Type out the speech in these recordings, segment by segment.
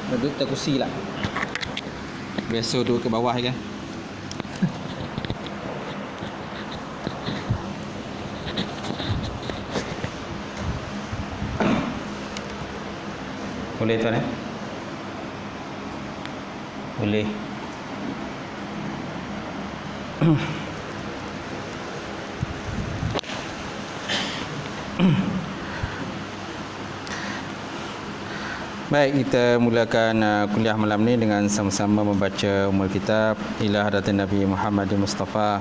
Duduk atas kursi lah. Biasa duduk ke bawah kan. Boleh tuan Boleh. Baik, kita mulakan kuliah malam ni dengan sama-sama membaca Ummul Kitab ila hadatin Nabi Muhammad Mustafa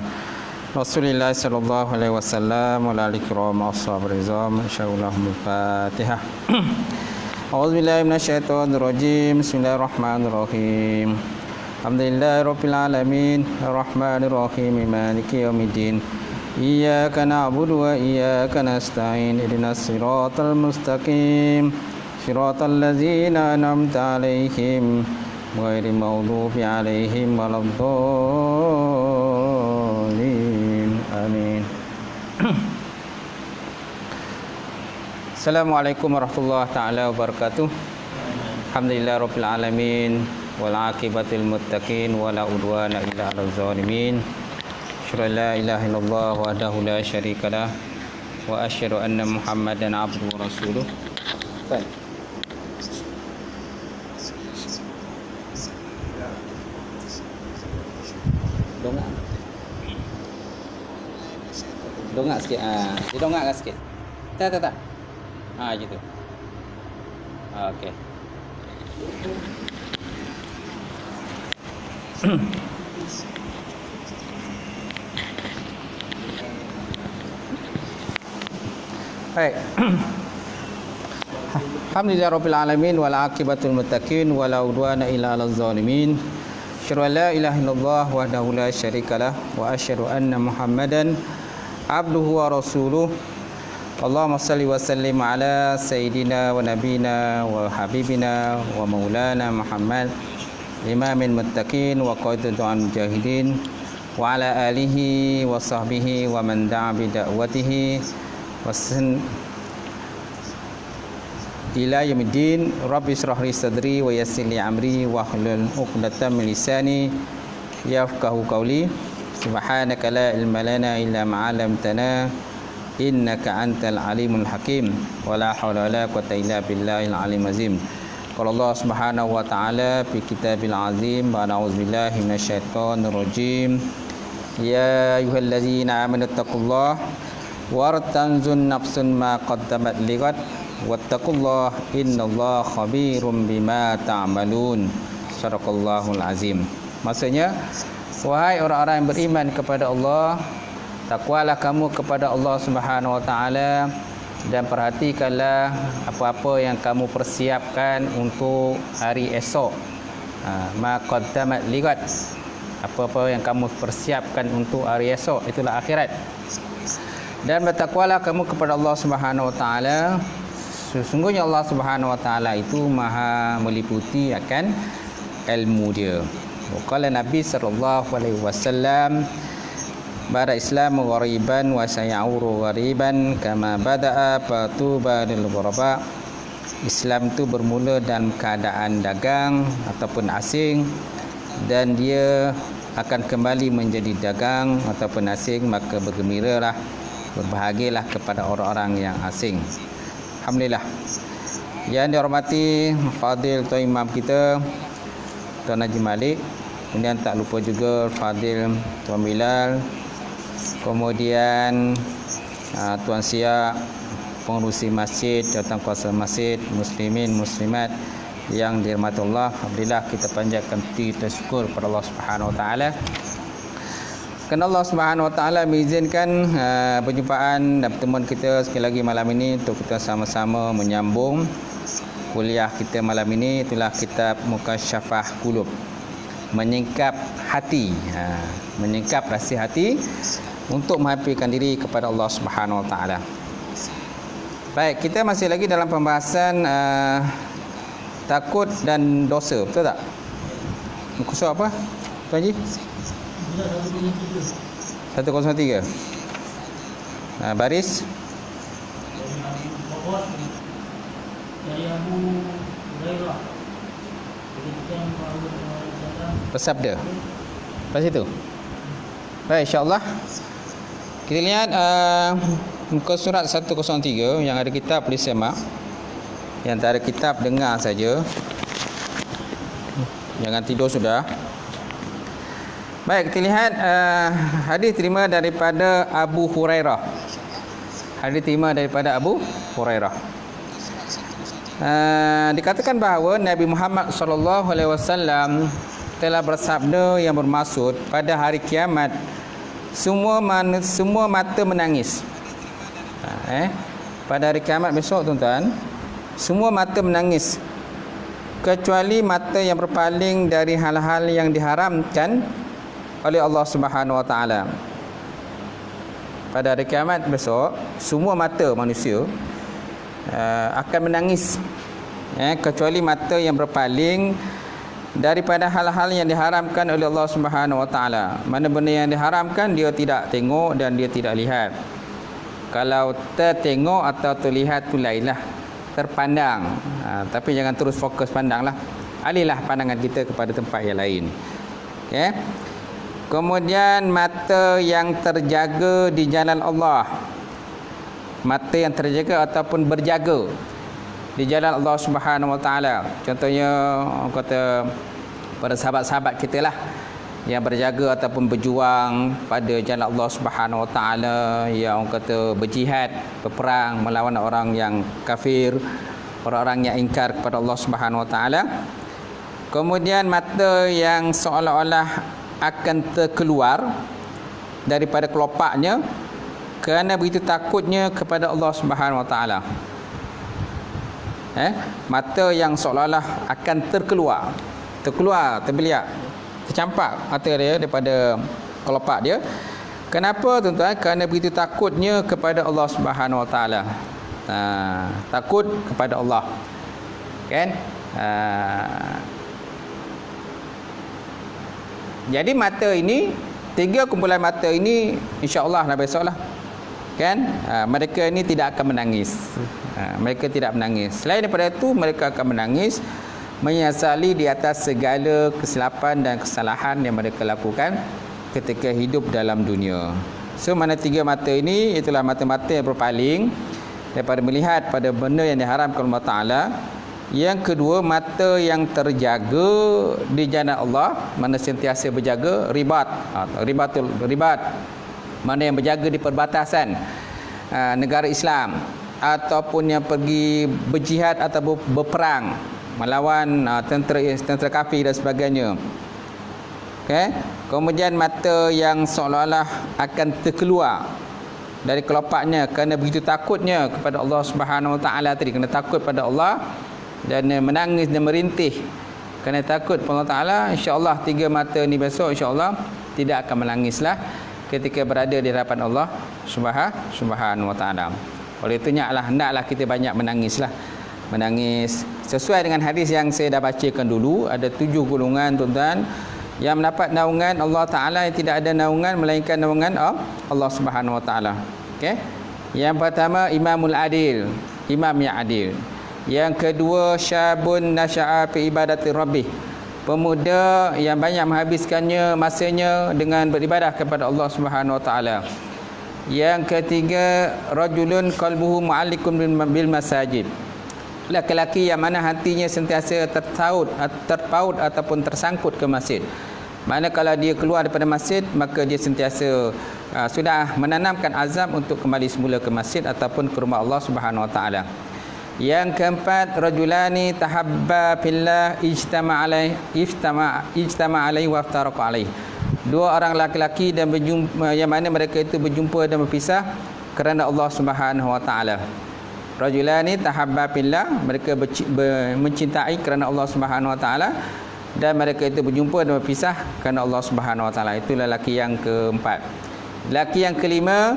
Rasulullah sallallahu alaihi wasallam wa alihi kiram ashabar rizam insyaallah. Al-Fatihah. A'udzubillahi minasyaitonir rajim. Bismillahirrahmanirrahim. Alhamdulillahirabbil alamin arrahmanir rahim maliki yaumiddin. Iyyaka na'budu wa iyyaka nasta'in ihdinas siratal mustaqim. Siratal ladzina an'amta 'alaihim ghairil maghdubi 'alaihim waladdallin. Amin. Assalamualaikum warahmatullahi taala wabarakatuh. Alhamdulillahirabbil alamin wal 'aqibatul muttaqin wala udwana illa 'alal zalimin. Asyhadu an la ilaha illallah wahdahu la syarikalah wa asyhadu anna Muhammadan 'abduhu wa rasuluh. Baik. Dongak sikit. Dia dongakkan sikit. Tak. Gitu. Okey. Baik. Alhamdulillahirabbil alamin wal 'aqibatul muttaqin wala udwana illa 'alal zalimin. Asyhadu an la ilaha illallah wahdahu la syarikalah wa asyhadu anna Muhammadan abduhu wa rasuluh. Allahumma salli wa sallim ala sayyidina wa nabina wa habibina wa maulana Muhammad imamil muttaqin wa qaidatul mujahidin wa ala alihi wa sahbihi wa man da'a bi da'watihi wasan ila yaumiddin. Rabbi shrah li sadri wa yassir li amri wa hlul 'uqdatam min lisani yafqahu qawli. Subhanaka la ilma lana illa ma 'allamtana innaka antal alimul hakim wa la haula wa la quwwata illa billahil alim azim. Qala Allah Subhanahu wa ta'ala fi kitabil azim wa a'udzubillahi minasyaitonir rajim. Ya ayyuhallazina amanu taqullaha wartanzun nafsun ma qaddamat lighad wattaqullaha innallaha khabirum bima ta'malun. Sadaqallahul azim. Maksudnya, wahai orang-orang yang beriman kepada Allah, takwalah kamu kepada Allah Subhanahu wa taala dan perhatikanlah apa-apa yang kamu persiapkan untuk hari esok. Ma qaddamat lighad. Apa-apa yang kamu persiapkan untuk hari esok, itulah akhirat. Dan bertakwalah kamu kepada Allah Subhanahu wa taala. Sesungguhnya Allah Subhanahu wa taala itu Maha meliputi akan ilmu dia. Qala Nabi sallallahu alaihi wasallam, Bada Islamu ghariban wa saya'uru ghariban kama bada'a fatuba lil ghuraba. Islam itu bermula dalam keadaan dagang ataupun asing, dan dia akan kembali menjadi dagang ataupun asing, maka bergembiralah, berbahagialah kepada orang-orang yang asing. Alhamdulillah. Yang dihormati Fadil Tuan Imam kita Tuan Haji Malik, kemudian tak lupa juga Fadil Tuan Bilal, kemudian Tuan Siak, pengurusi masjid, jawatankuasa masjid, muslimin, muslimat yang dirahmati Allah. Alhamdulillah, kita panjatkan puji dan syukur kepada Allah Subhanahu wa taala. Kerana Allah Subhanahu wa taala mengizinkan perjumpaan dan pertemuan kita sekali lagi malam ini untuk kita sama-sama menyambung kuliah kita malam ini. Itulah kitab Mukasyafah Qulub. menyingkap hati, menyingkap rasa hati untuk menghampirkan diri kepada Allah Subhanahu Wa Taala. Baik, kita masih lagi dalam pembahasan takut dan dosa, betul tak? Muka surat apa, Tuan Haji? 103. Baris dari Abu Hurairah bersabda. Lepas itu. Baik, insya-Allah. Kita lihat muka surat 103 yang ada kitab boleh semak. Yang tak ada kitab dengar saja. Jangan tidur sudah. Baik, kita lihat hadis terima daripada Abu Hurairah. Hadis terima daripada Abu Hurairah. Dikatakan bahawa Nabi Muhammad SAW telah bersabda yang bermaksud pada hari kiamat semua mata menangis. Pada hari kiamat besok, tuan-tuan, semua mata menangis kecuali mata yang berpaling dari hal-hal yang diharamkan oleh Allah Subhanahu Wa Taala. Pada hari kiamat besok, semua mata manusia akan menangis, kecuali mata yang berpaling daripada hal-hal yang diharamkan oleh Allah Subhanahu Wa Taala. Mana benda yang diharamkan dia tidak tengok dan dia tidak lihat. Kalau tertengok atau terlihat tu lainlah, terpandang. Tapi jangan terus fokus pandanglah. Alihlah pandangan kita kepada tempat yang lain. Okey. Kemudian mata yang terjaga di jalan Allah. Mata yang terjaga ataupun berjaga di jalan Allah Subhanahu Wa Taala. Contohnya kata pada sahabat-sahabat kita lah yang berjaga ataupun berjuang pada jalan Allah Subhanahu Wa Taala, yang kata berjihad, berperang melawan orang yang kafir, orang-orang yang ingkar kepada Allah Subhanahu Wa Taala. Kemudian mata yang seolah-olah akan terkeluar daripada kelopaknya kerana begitu takutnya kepada Allah Subhanahu Wa Taala. Mata yang seolah-olah akan terkeluar, terbeliak, tercampak mata dia daripada kelopak dia. Kenapa, tuan-tuan? Kerana begitu takutnya kepada Allah Subhanahu Wa Taala. Takut kepada Allah, kan? Jadi mata ini, tiga kumpulan mata ini insya-Allah besoklah, kan? Mereka ini tidak akan menangis. Mereka tidak menangis. Selain daripada itu, mereka akan menangis menyesali di atas segala kesilapan dan kesalahan yang mereka lakukan ketika hidup dalam dunia. So, mana tiga mata ini, itulah mata-mata yang berpaling daripada melihat pada benda yang diharamkan Allah Ta'ala. Yang kedua, mata yang terjaga di jalan Allah, mana sentiasa berjaga, ribat, mana yang berjaga di perbatasan negara Islam, ataupun yang pergi berjihad atau berperang melawan tentera kafir dan sebagainya. Okay? Kemudian mata yang seolah-olah akan terkeluar dari kelopaknya kerana begitu takutnya kepada Allah Subhanahu Wa Taala tadi, kerana takut pada Allah dan menangis dan merintih kerana takut pada Allah Taala. Insya-Allah tiga mata ni besok insya-Allah tidak akan menangislah ketika berada di hadapan Allah Subhanahu Wa Taala. Oleh itu hendaklah kita banyak menangislah. Menangis sesuai dengan hadis yang saya dah bacakan dulu. Ada 7 golongan, tuan-tuan, yang mendapat naungan Allah Taala, yang tidak ada naungan melainkan naungan Allah Subhanahu Wa Taala. Okey. Yang pertama, imamul adil, imam yang adil. Yang kedua, syabun nasya'a fi ibadati rabbih, pemuda yang banyak menghabiskannya masanya dengan beribadah kepada Allah Subhanahu Wa Taala. Yang ketiga, rajulun qalbuhu mu'alliqun bil masajid, laki-laki yang mana hatinya sentiasa terpaut ataupun tersangkut ke masjid. Mana kalau dia keluar daripada masjid, maka dia sentiasa sudah menanamkan azam untuk kembali semula ke masjid ataupun ke rumah Allah Subhanahu Wa Taala. Yang keempat, rajulani tahabba fillah ijtama alaihi wa iftaraqa alaihi, 2 orang laki-laki dan berjumpa, yang mana mereka itu berjumpa dan berpisah kerana Allah Subhanahu Wa Taala. Rajulani tahabba fillah, mereka mencintai kerana Allah Subhanahu Wa Taala. dan mereka itu berjumpa dan berpisah kerana Allah Subhanahu Wa Taala. Itu lelaki yang keempat. Lelaki yang kelima,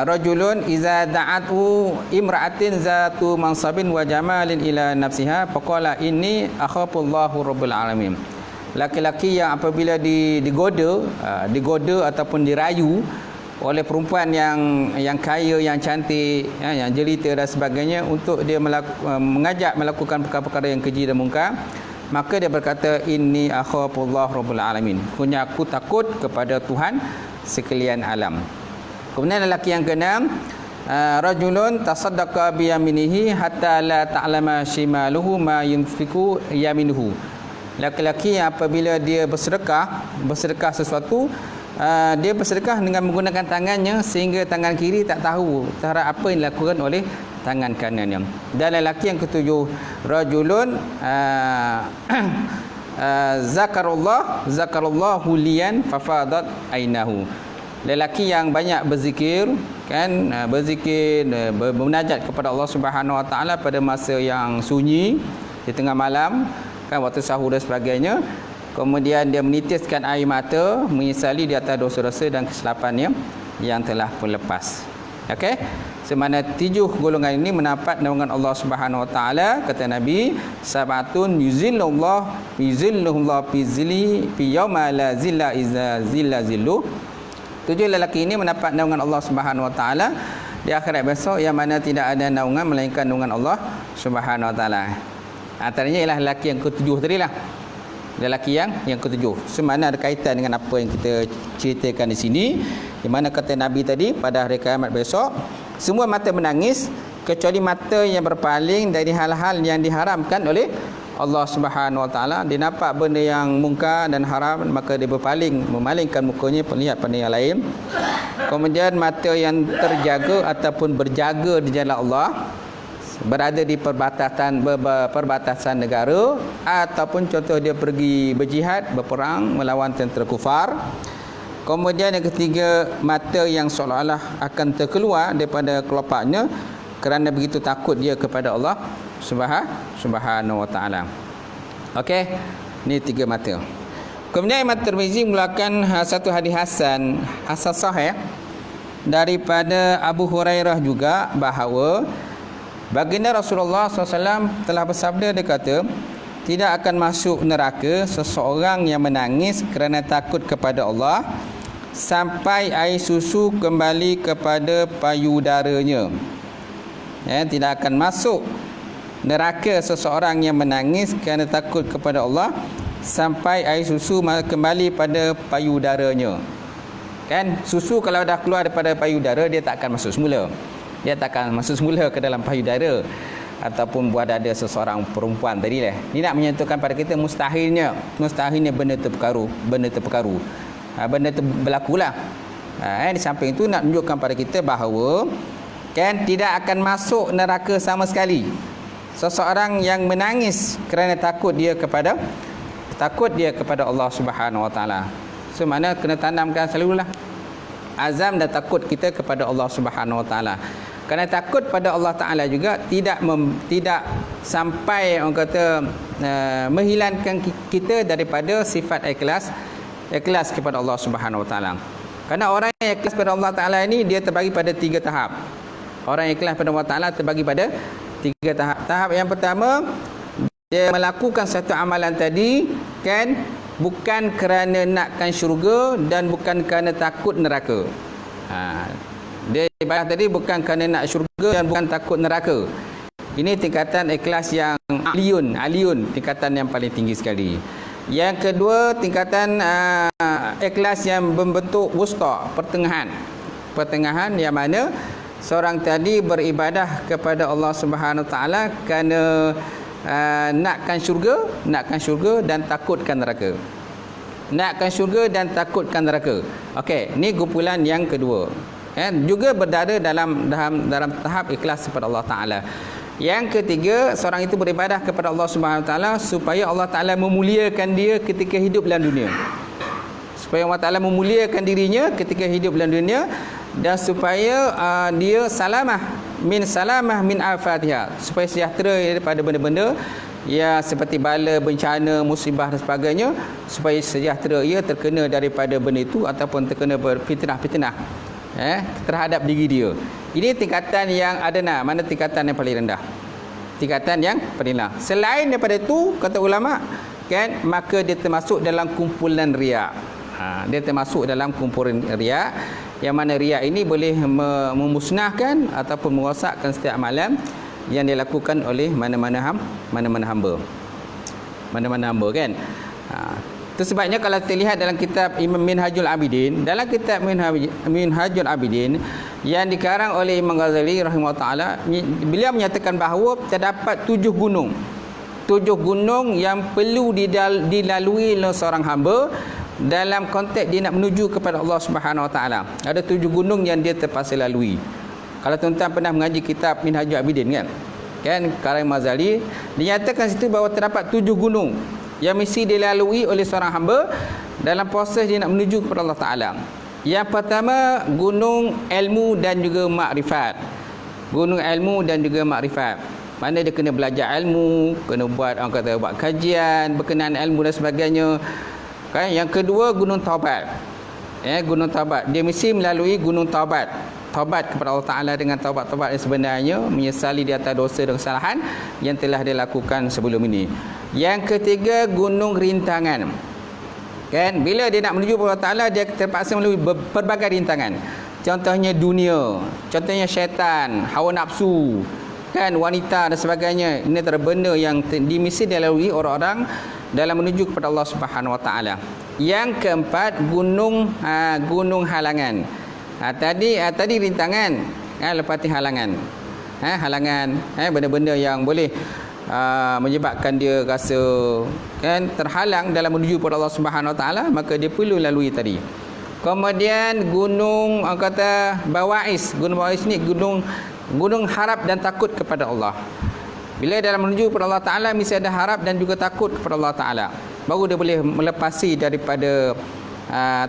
rajulun iza da'atu imra'atin zatu mansabin wa jamalin ila nafsiha faqala inni akhafullahu rabbul alamin. Laki-laki yang apabila digoda ataupun dirayu oleh perempuan yang kaya, yang cantik, yang jelita dan sebagainya untuk dia mengajak melakukan perkara-perkara yang keji dan mungkar, maka dia berkata inni akhafullahu rabbul alamin. Punya aku takut kepada Tuhan sekalian alam. Kemudian lelaki yang keenam, rajulun tasaddaqa bi yaminihi hatta la ta'lama shimaluhu ma yunfiqu yaminuhu. Lelaki yang apabila dia bersedekah sesuatu, dia bersedekah dengan menggunakan tangannya sehingga tangan kiri tak tahu terhadap apa yang dilakukan oleh tangan kanannya. Dan lelaki yang ketujuh, rajulun zakarallahu liyan fafadat ainahu. Lelaki yang banyak berzikir, kan, berzikir, bermunajat kepada Allah Subhanahu Wa Taala pada masa yang sunyi di tengah malam, kan, waktu sahur dan sebagainya. Kemudian dia menitiskan air mata menyesali di atas dosa-dosa dan kesilapannya yang telah pun lepas. Okey, semana 7 golongan ini mendapat naungan Allah Subhanahu Wa Taala. Kata Nabi, sabatun yuzillullah fi zilli fi yauma la zilla iza zilla zillu. 7 lelaki ini mendapat naungan Allah Subhanahu Wa Taala di akhirat besok, yang mana tidak ada naungan melainkan naungan Allah Subhanahu Wa Taala. Antaranya ialah lelaki yang ketujuh tadilah. Lelaki yang ketujuh. Semana ada kaitan dengan apa yang kita ceritakan di sini. Di mana kata Nabi tadi, pada hari kiamat besok semua mata menangis kecuali mata yang berpaling dari hal-hal yang diharamkan oleh Allah Subhanahu Wa Taala. Dia nampak benda yang mungkar dan haram, maka dia memalingkan mukanya melihat pada yang lain. Kemudian mata yang terjaga ataupun berjaga di jalan Allah, berada di perbatasan negara, ataupun contoh dia pergi berjihad, berperang melawan tentera kufar. Kemudian yang ketiga, mata yang seolah-olah akan terkeluar daripada kelopaknya kerana begitu takut dia kepada Allah Subhanahu Wa Taala. Okey, ni 3 mata. Kemudian Imam Tirmizi mengeluarkan satu hadis hasan sahih daripada Abu Hurairah juga, bahawa baginda Rasulullah SAW telah bersabda, dia kata, tidak akan masuk neraka seseorang yang menangis kerana takut kepada Allah sampai air susu kembali kepada payudaranya. Tidak akan masuk neraka seseorang yang menangis kerana takut kepada Allah sampai air susu kembali pada payudaranya. Kan, susu kalau dah keluar daripada payudara, dia tak akan masuk semula. Dia tak akan masuk semula ke dalam payudara ataupun buah dada seseorang perempuan tadi lah. Ini nak menyentuhkan pada kita mustahilnya benda terperkaru, benda tu berlakulah. Di samping itu nak tunjukkan pada kita bahawa, kan, tidak akan masuk neraka sama sekali seseorang yang menangis kerana takut dia kepada Allah Subhanahu Wa Taala. So mana kena tanamkan selalulah azam dan takut kita kepada Allah Subhanahu Wa Taala. Kerana takut pada Allah Taala juga tidak sampai orang kata menghilangkan kita daripada sifat ikhlas kepada Allah Subhanahu Wa Taala. Kerana orang yang ikhlas kepada Allah Taala ini, dia terbagi pada 3 tahap. Orang yang ikhlas kepada Allah Taala terbagi pada 3 tahap. Tahap yang pertama, dia melakukan satu amalan tadi, kan, bukan kerana nakkan syurga dan bukan kerana takut neraka. Dia ibadah tadi bukan kerana nak syurga dan bukan takut neraka. Ini tingkatan ikhlas yang aliyun, tingkatan yang paling tinggi sekali. Yang kedua, tingkatan ikhlas yang berbentuk wusta, pertengahan, yang mana seorang tadi beribadah kepada Allah Subhanahu Taala kerana nakkan syurga dan takutkan neraka. Nakkan syurga dan takutkan neraka. Okey, ni kumpulan yang kedua. Juga berada dalam tahap ikhlas kepada Allah Taala. Yang ketiga, seorang itu beribadah kepada Allah Subhanahu Taala supaya Allah Taala memuliakan dia ketika hidup dalam dunia. Supaya Allah Taala memuliakan dirinya ketika hidup dalam dunia, dan supaya dia salamah min afatiha, supaya sejahtera daripada benda-benda ya seperti bala, bencana, musibah dan sebagainya, supaya sejahtera ia terkena daripada benda itu ataupun terkena berfitnah-fitnah terhadap diri dia. Ini tingkatan yang adna, mana tingkatan yang paling rendah. Tingkatan yang paling rendah. Selain daripada itu, kata ulama, kan, maka dia termasuk dalam kumpulan riak. Dia termasuk dalam kumpulan riak, yang mana riak ini boleh memusnahkan ataupun merosakkan setiap amalan yang dilakukan oleh mana-mana hamba. Mana-mana hamba, kan. Itu sebabnya kalau kita lihat dalam kitab Imam Minhajul Abidin, dalam kitab Minhajul Abidin yang dikarang oleh Imam Ghazali rahimahullah taala, beliau menyatakan bahawa terdapat 7 gunung. 7 gunung yang perlu dilalui oleh seorang hamba dalam konteks dia nak menuju kepada Allah Subhanahu Wa Taala. Ada 7 gunung yang dia terpaksa lalui. Kalau tuan-tuan pernah mengaji kitab Minhajul Abidin, kan karang Ghazali dinyatakan situ bahawa terdapat 7 gunung yang mesti dilalui oleh seorang hamba dalam proses dia nak menuju kepada Allah Taala. Yang pertama, gunung ilmu dan juga makrifat. Gunung ilmu dan juga makrifat. Mana dia kena belajar ilmu, kena buat, orang kata, buat kajian berkenaan ilmu dan sebagainya. Kan? Yang kedua, gunung taubat. Gunung taubat. Dia mesti melalui gunung taubat. Taubat kepada Allah Taala dengan taubat-taubat yang sebenarnya, menyesali di atas dosa dan kesalahan yang telah dia lakukan sebelum ini. Yang ketiga, gunung rintangan. Kan, bila dia nak menuju kepada Allah Taala, dia terpaksa melalui berbagai rintangan. Contohnya dunia, contohnya syaitan, hawa nafsu, kan, wanita dan sebagainya. Ini antara benda yang mesti dilalui orang-orang dalam menuju kepada Allah Subhanahu Wa Taala. Yang keempat, gunung halangan. Tadi rintangan, lepas tu halangan. Halangan, benda-benda yang boleh menyebabkan dia rasa, kan, terhalang dalam menuju kepada Allah Subhanahu Wa Taala, maka dia perlu lalui tadi. Kemudian gunung, orang kata, bawais. Gunung bawais ni gunung harap dan takut kepada Allah. Bila dalam menuju kepada Allah Taala mesti ada harap dan juga takut kepada Allah Taala, baru dia boleh melepasi daripada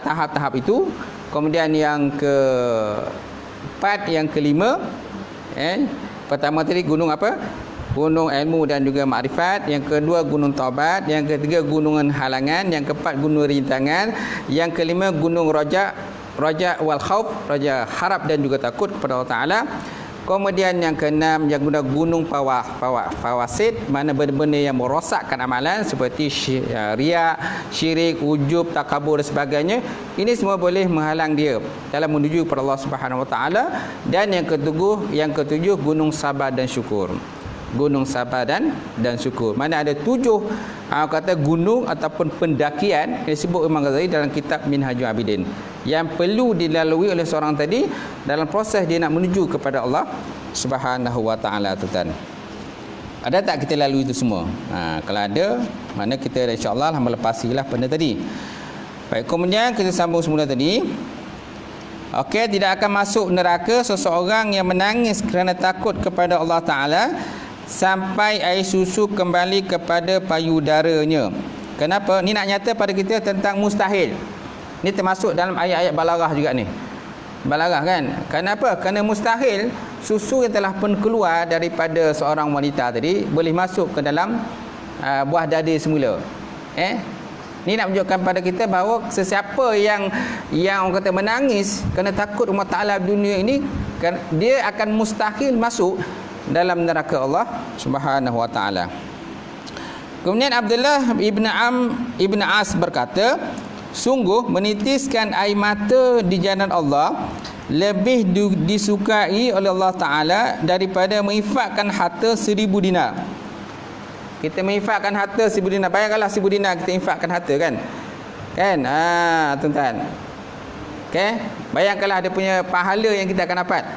tahap-tahap itu. Kemudian yang keempat, yang kelima, pertama tadi gunung apa? Gunung ilmu dan juga makrifat. Yang kedua, gunung taubat. Yang ketiga, gunung halangan. Yang keempat, gunung rintangan. Yang kelima, gunung raja wal khauf, raja harap dan juga takut kepada Allah Taala. Kemudian yang keenam, yang guna gunung fawasid, mana benda-benda yang merosakkan amalan seperti riak, syirik, ujub, takabur dan sebagainya. Ini semua boleh menghalang dia dalam menuju kepada Allah Subhanahu Wa Taala. Dan yang ketujuh, gunung sabar dan syukur. Gunung sabar dan syukur. Mana ada 7 kata gunung ataupun pendakian yang disebut Imam Ghazali dalam kitab Minhajul Abidin, yang perlu dilalui oleh seorang tadi dalam proses dia nak menuju kepada Allah Subhanahu Wa Taala. Tuan, ada tak kita lalui itu semua? Kalau ada, mana kita insya-Allah melepasilah benda tadi. Baik, kemudian kita sambung semula tadi. Okey, tidak akan masuk neraka seseorang yang menangis kerana takut kepada Allah Taala sampai air susu kembali kepada payudaranya. Kenapa? Ni nak nyata pada kita tentang mustahil. Ni termasuk dalam ayat-ayat balaghah juga ni. Balaghah, kan? Kenapa? Kerana mustahil susu yang telah pun keluar daripada seorang wanita tadi boleh masuk ke dalam buah dada semula. Ni nak menunjukkan pada kita bahawa sesiapa yang orang kata menangis kerana takut Allah Taala dunia ini, dia akan mustahil masuk dalam neraka Allah Subhanahu Wa Taala. Kemudian Abdullah ibn As berkata, sungguh menitiskan air mata di jalan Allah lebih disukai oleh Allah Taala daripada menginfakkan harta 1000 dinar. Kita menginfakkan harta 1000 dinar. Bayangkanlah 1000 dinar kita infakkan harta, kan? Kan? Tuan-tuan. Okey, bayangkanlah ada punya pahala yang kita akan dapat.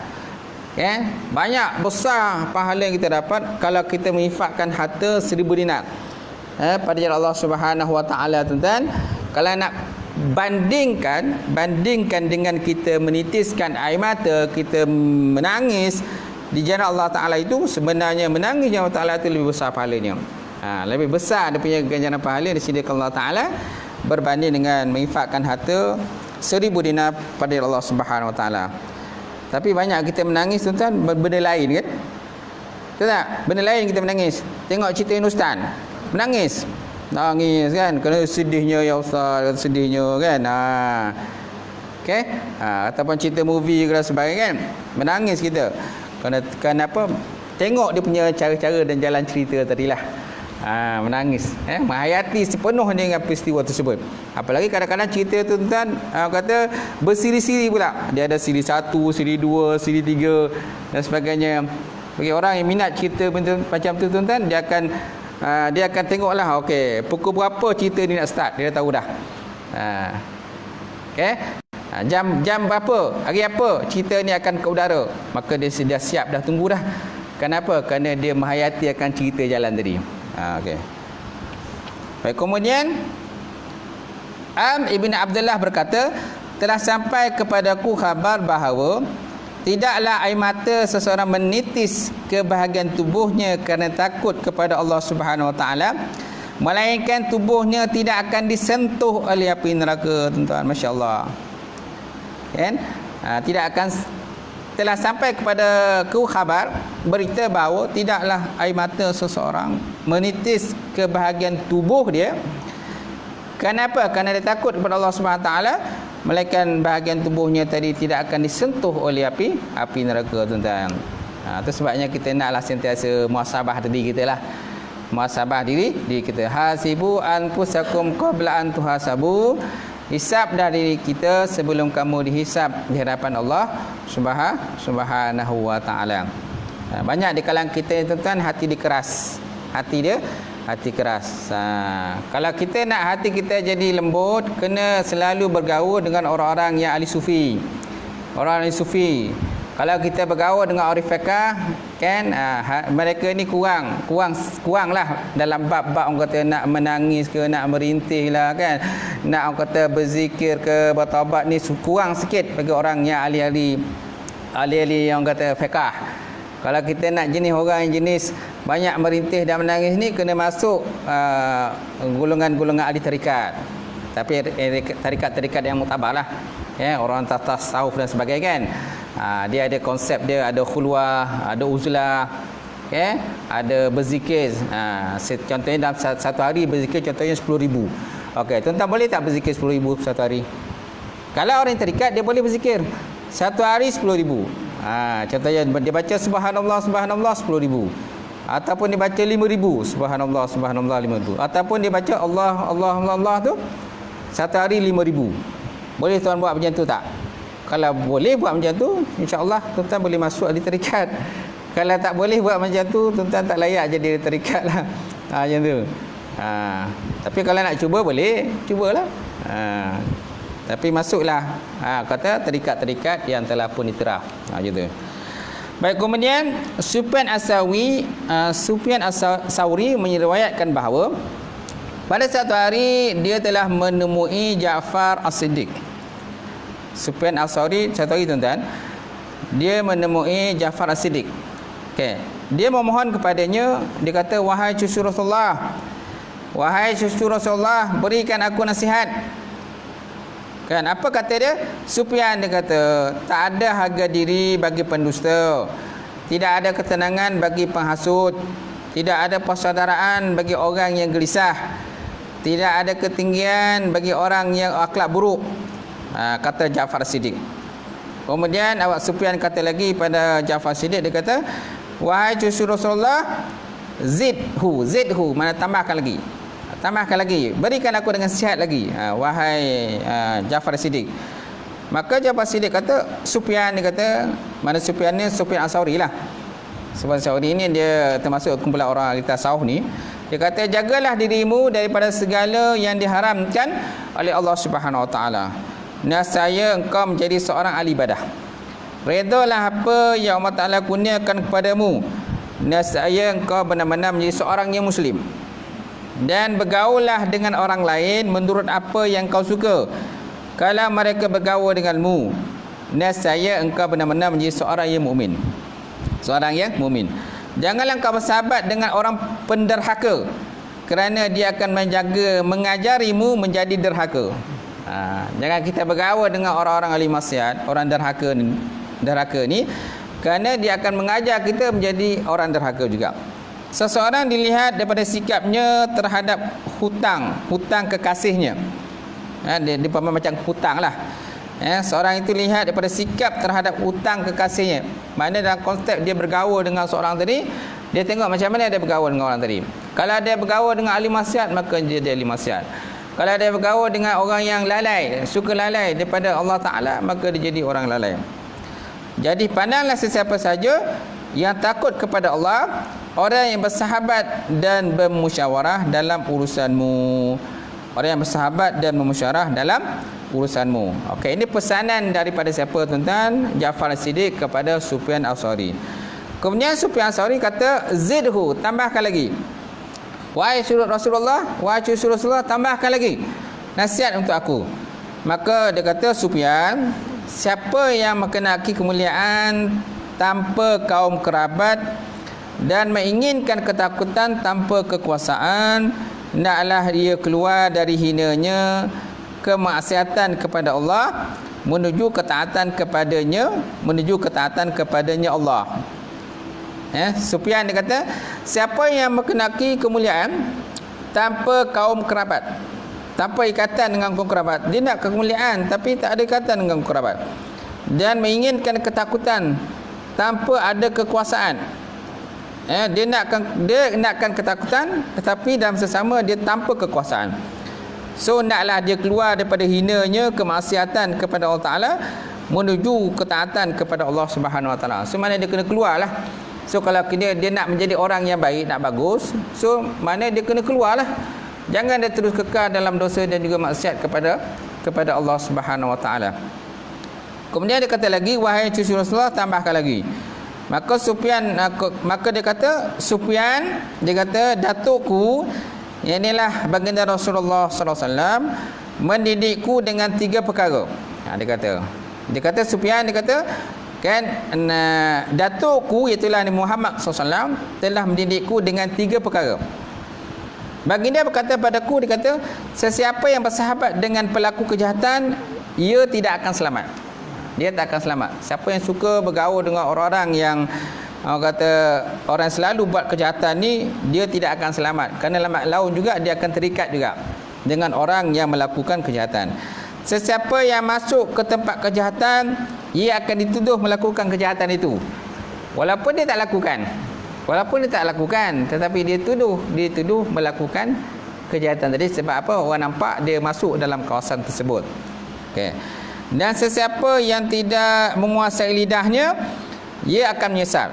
Banyak besar pahala yang kita dapat kalau kita menginfakkan harta 1000 dinar pada jalan Allah Subhanahu Wa Taala. Tuan-tuan, kalau nak bandingkan dengan kita menitiskan air mata, kita menangis di jalan Allah Taala, itu sebenarnya menangis di jalan Allah Taala itu lebih besar pahalanya. Lebih besar dia punya ganjaran pahala disediakan Allah Taala berbanding dengan menginfakkan harta 1000 dinar pada Allah Subhanahu Wa Taala. Tapi banyak kita menangis, tuan-tuan, benda lain, kan? Betul tak? Benda lain kita menangis. Tengok cerita Hindustan, menangis. Nangis kan, kerana sedihnya ya Ustaz, sedihnya kan. Okey. Ataupun cerita movie dan sebagainya kan, menangis kita. Kenapa? Tengok dia punya cara-cara dan jalan cerita tadilah. Menangis, menghayati sepenuhnya dengan peristiwa tersebut. Apalagi kadang-kadang cerita tu tuan kata bersiri-siri pula. Dia ada siri 1, siri 2, siri 3 dan sebagainya. Bagi orang yang minat cerita macam tu tuan, dia akan tengoklah, okey, pukul berapa cerita ni nak start, dia dah tahu dah. Okey. Jam berapa, hari apa cerita ni akan ke udara, maka dia dah siap, dah tunggu dah. Kenapa? Kerana dia menghayati akan cerita jalan tadi. Okey. Baik, kemudian Ibn Abdullah berkata, telah sampai kepadaku khabar bahawa tidaklah air mata seseorang menitis ke bahagian tubuhnya kerana takut kepada Allah Subhanahu Wa Taala, melainkan tubuhnya tidak akan disentuh oleh api neraka. Tuan-tuan, masya-Allah. Kan? Tidak akan. Telah sampai kepada ku khabar, berita bahawa tidaklah air mata seseorang menitis ke bahagian tubuh dia. Kenapa? Kerana dia takut kepada Allah Subhanahu Wa Taala, melainkan bahagian tubuhnya tadi tidak akan disentuh oleh api neraka, tuan-tuan. Itu sebabnya kita naklah sentiasa muhasabah diri kita lah. Muhasabah diri kita. Hasibu anfusakum qabla an tuhasabu. Hisab dah diri kita sebelum kamu dihisab di hadapan Allah Subhanahu Wa Taala. Banyak di kalangan kita, tuan-tuan, hati dia keras. Hati keras. Kalau kita nak hati kita jadi lembut, kena selalu bergaul dengan orang-orang yang ahli sufi. Orang ahli sufi. Kalau kita bergaul dengan orang fiqh, kan, mereka ni kurang lah dalam bab-bab orang kata nak menangis ke, nak merintih lah kan, nak orang kata berzikir ke, bertaubat ni kurang sikit bagi orang yang ahli-ahli yang kata fiqh. Kalau kita nak jenis orang yang jenis banyak merintih dan menangis ni, kena masuk golongan-golongan ahli tarikat. Tapi tarikat-tarikat yang muktabar lah, ya, orang tasawuf dan sebagainya kan. Dia ada konsep dia, ada khulwah, ada uzlah, okay? Ada berzikir. Contohnya dalam satu hari berzikir contohnya 10,000. Okey, tuan-tuan boleh tak berzikir 10,000 satu hari? Kalau orang terikat, dia boleh berzikir satu hari 10,000. Contohnya dia baca subhanallah 10,000, ataupun dia baca 5,000 subhanallah 5,000, ataupun dia baca Allah tu satu hari 5,000. Boleh tuan buat macam tu tak? Kalau boleh buat macam tu, insya-Allah tuan-tuan boleh masuk ahli tarikat. Kalau tak boleh buat macam tu, tuan-tuan tak layak jadi ahli tarikat lah. Macam tu. Tapi kalau nak cuba, boleh, cubalah. Tapi masuklah kata tarikat-tarikat yang telah pun itiraf. Macam tu. Baik, kemudian Sufyan As-Sauri menyeriwayatkan bahawa pada satu hari dia telah menemui Ja'far As-Siddiq. Sufyan As-Sauri satu hari, tuan-tuan, dia menemui Ja'far As-Siddiq. Okey, dia memohon kepadanya, dia kata, wahai cucu Rasulullah, berikan aku nasihat. Kan, apa kata dia? Sufyan dia kata, tak ada harga diri bagi pendusta, tidak ada ketenangan bagi penghasut, tidak ada persaudaraan bagi orang yang gelisah, tidak ada ketinggian bagi orang yang akhlak buruk. Kata Ja'far Siddiq. Kemudian awak Sufyan kata lagi pada Ja'far Siddiq, dia kata, wahai cucu Rasulullah, zidhu, mana tambahkan lagi, berikan aku dengan sihat lagi, wahai Ja'far Siddiq. Maka Ja'far Siddiq kata, Sufyan, dia kata, mana Sufyan ni? Sufyan As-Sauri lah. Sufyan As-Sauri ni dia termasuk kumpulan orang ahli tasawuf ni. Dia kata, jagalah dirimu daripada segala yang diharamkan oleh Allah Subhanahu Wa Taala. Nescaya engkau menjadi seorang ahli ibadah. Redalah apa yang Allah Ta'ala kurniakan kepadamu. Nescaya engkau benar-benar menjadi seorang yang muslim. Dan bergaullah dengan orang lain menurut apa yang kau suka. Kalau mereka bergaul denganmu, nescaya engkau benar-benar menjadi seorang yang mukmin. Janganlah engkau bersahabat dengan orang penderhaka, kerana dia akan mengajarimu menjadi derhaka. Jangan kita bergaul dengan orang-orang ahli maksiat, orang derhaka ni, Kerana dia akan mengajar kita menjadi orang derhaka juga. Seseorang dilihat daripada sikapnya terhadap hutang kekasihnya. Dia macam hutang lah. Seorang itu lihat daripada sikap terhadap hutang kekasihnya. Mana dalam konsep dia bergaul dengan seorang tadi, dia tengok macam mana dia bergaul dengan orang tadi. Kalau dia bergaul dengan ahli maksiat, maka dia ahli maksiat. Kalau dia bergaul dengan orang yang lalai, suka lalai daripada Allah Ta'ala, maka dia jadi orang lalai. Jadi pandanglah sesiapa saja yang takut kepada Allah, orang yang bersahabat dan bermusyawarah dalam urusanmu. Orang yang bersahabat dan bermusyawarah dalam urusanmu. Okey, ini pesanan daripada siapa tuan-tuan? Ja'far As-Siddiq kepada Sufyan As-Tsauri. Kemudian Sufyan As-Tsauri kata, zidhu, tambahkan lagi. Wahai Rasulullah, tambahkan lagi nasihat untuk aku. Maka dia kata, Sufyan, siapa yang mengenaki kemuliaan tanpa kaum kerabat dan menginginkan ketakutan tanpa kekuasaan, naklah dia keluar dari hinanya kemaksiatan kepada Allah menuju ketaatan kepadanya Allah. Sufyan dia kata, siapa yang mengenaki kemuliaan tanpa kaum kerabat, tanpa ikatan dengan kaum kerabat, dia nak kemuliaan tapi tak ada ikatan dengan kaum kerabat, dan menginginkan ketakutan tanpa ada kekuasaan. Dia nakkan ketakutan tetapi dalam sesama dia tanpa kekuasaan. So naklah dia keluar daripada hinanya kemaksiatan kepada Allah Ta'ala menuju ketaatan kepada Allah Subhanahu Wa Ta'ala. So mana dia kena keluarlah. So kalau dia nak menjadi orang yang baik, nak bagus, so mana dia kena keluarlah. Jangan dia terus kekal dalam dosa dan juga maksiat kepada Allah Subhanahu Wa Ta'ala. Kemudian dia kata lagi, wahai cucu Rasulullah, tambahkan lagi. Maka dia kata, Sufyan, dia kata, datukku, inilah baginda Rasulullah sallallahu alaihi wasallam, mendidikku dengan 3 perkara. Dia kata Sufyan, dia kata kan, datukku itulah Nabi Muhammad sallallahu alaihi wasallam telah mendidikku dengan 3 perkara. Baginda berkata padaku, dia kata, sesiapa yang bersahabat dengan pelaku kejahatan, ia tidak akan selamat. Dia tak akan selamat. Siapa yang suka bergaul dengan orang-orang yang orang selalu buat kejahatan ni, dia tidak akan selamat. Kerana lambat laun juga dia akan terikat juga dengan orang yang melakukan kejahatan. Sesiapa yang masuk ke tempat kejahatan, ia akan dituduh melakukan kejahatan itu. Walaupun dia tak lakukan, tetapi dia dituduh melakukan kejahatan tadi. Sebab apa? Orang nampak dia masuk dalam kawasan tersebut. Okey. Dan sesiapa yang tidak menguasai lidahnya, ia akan menyesal.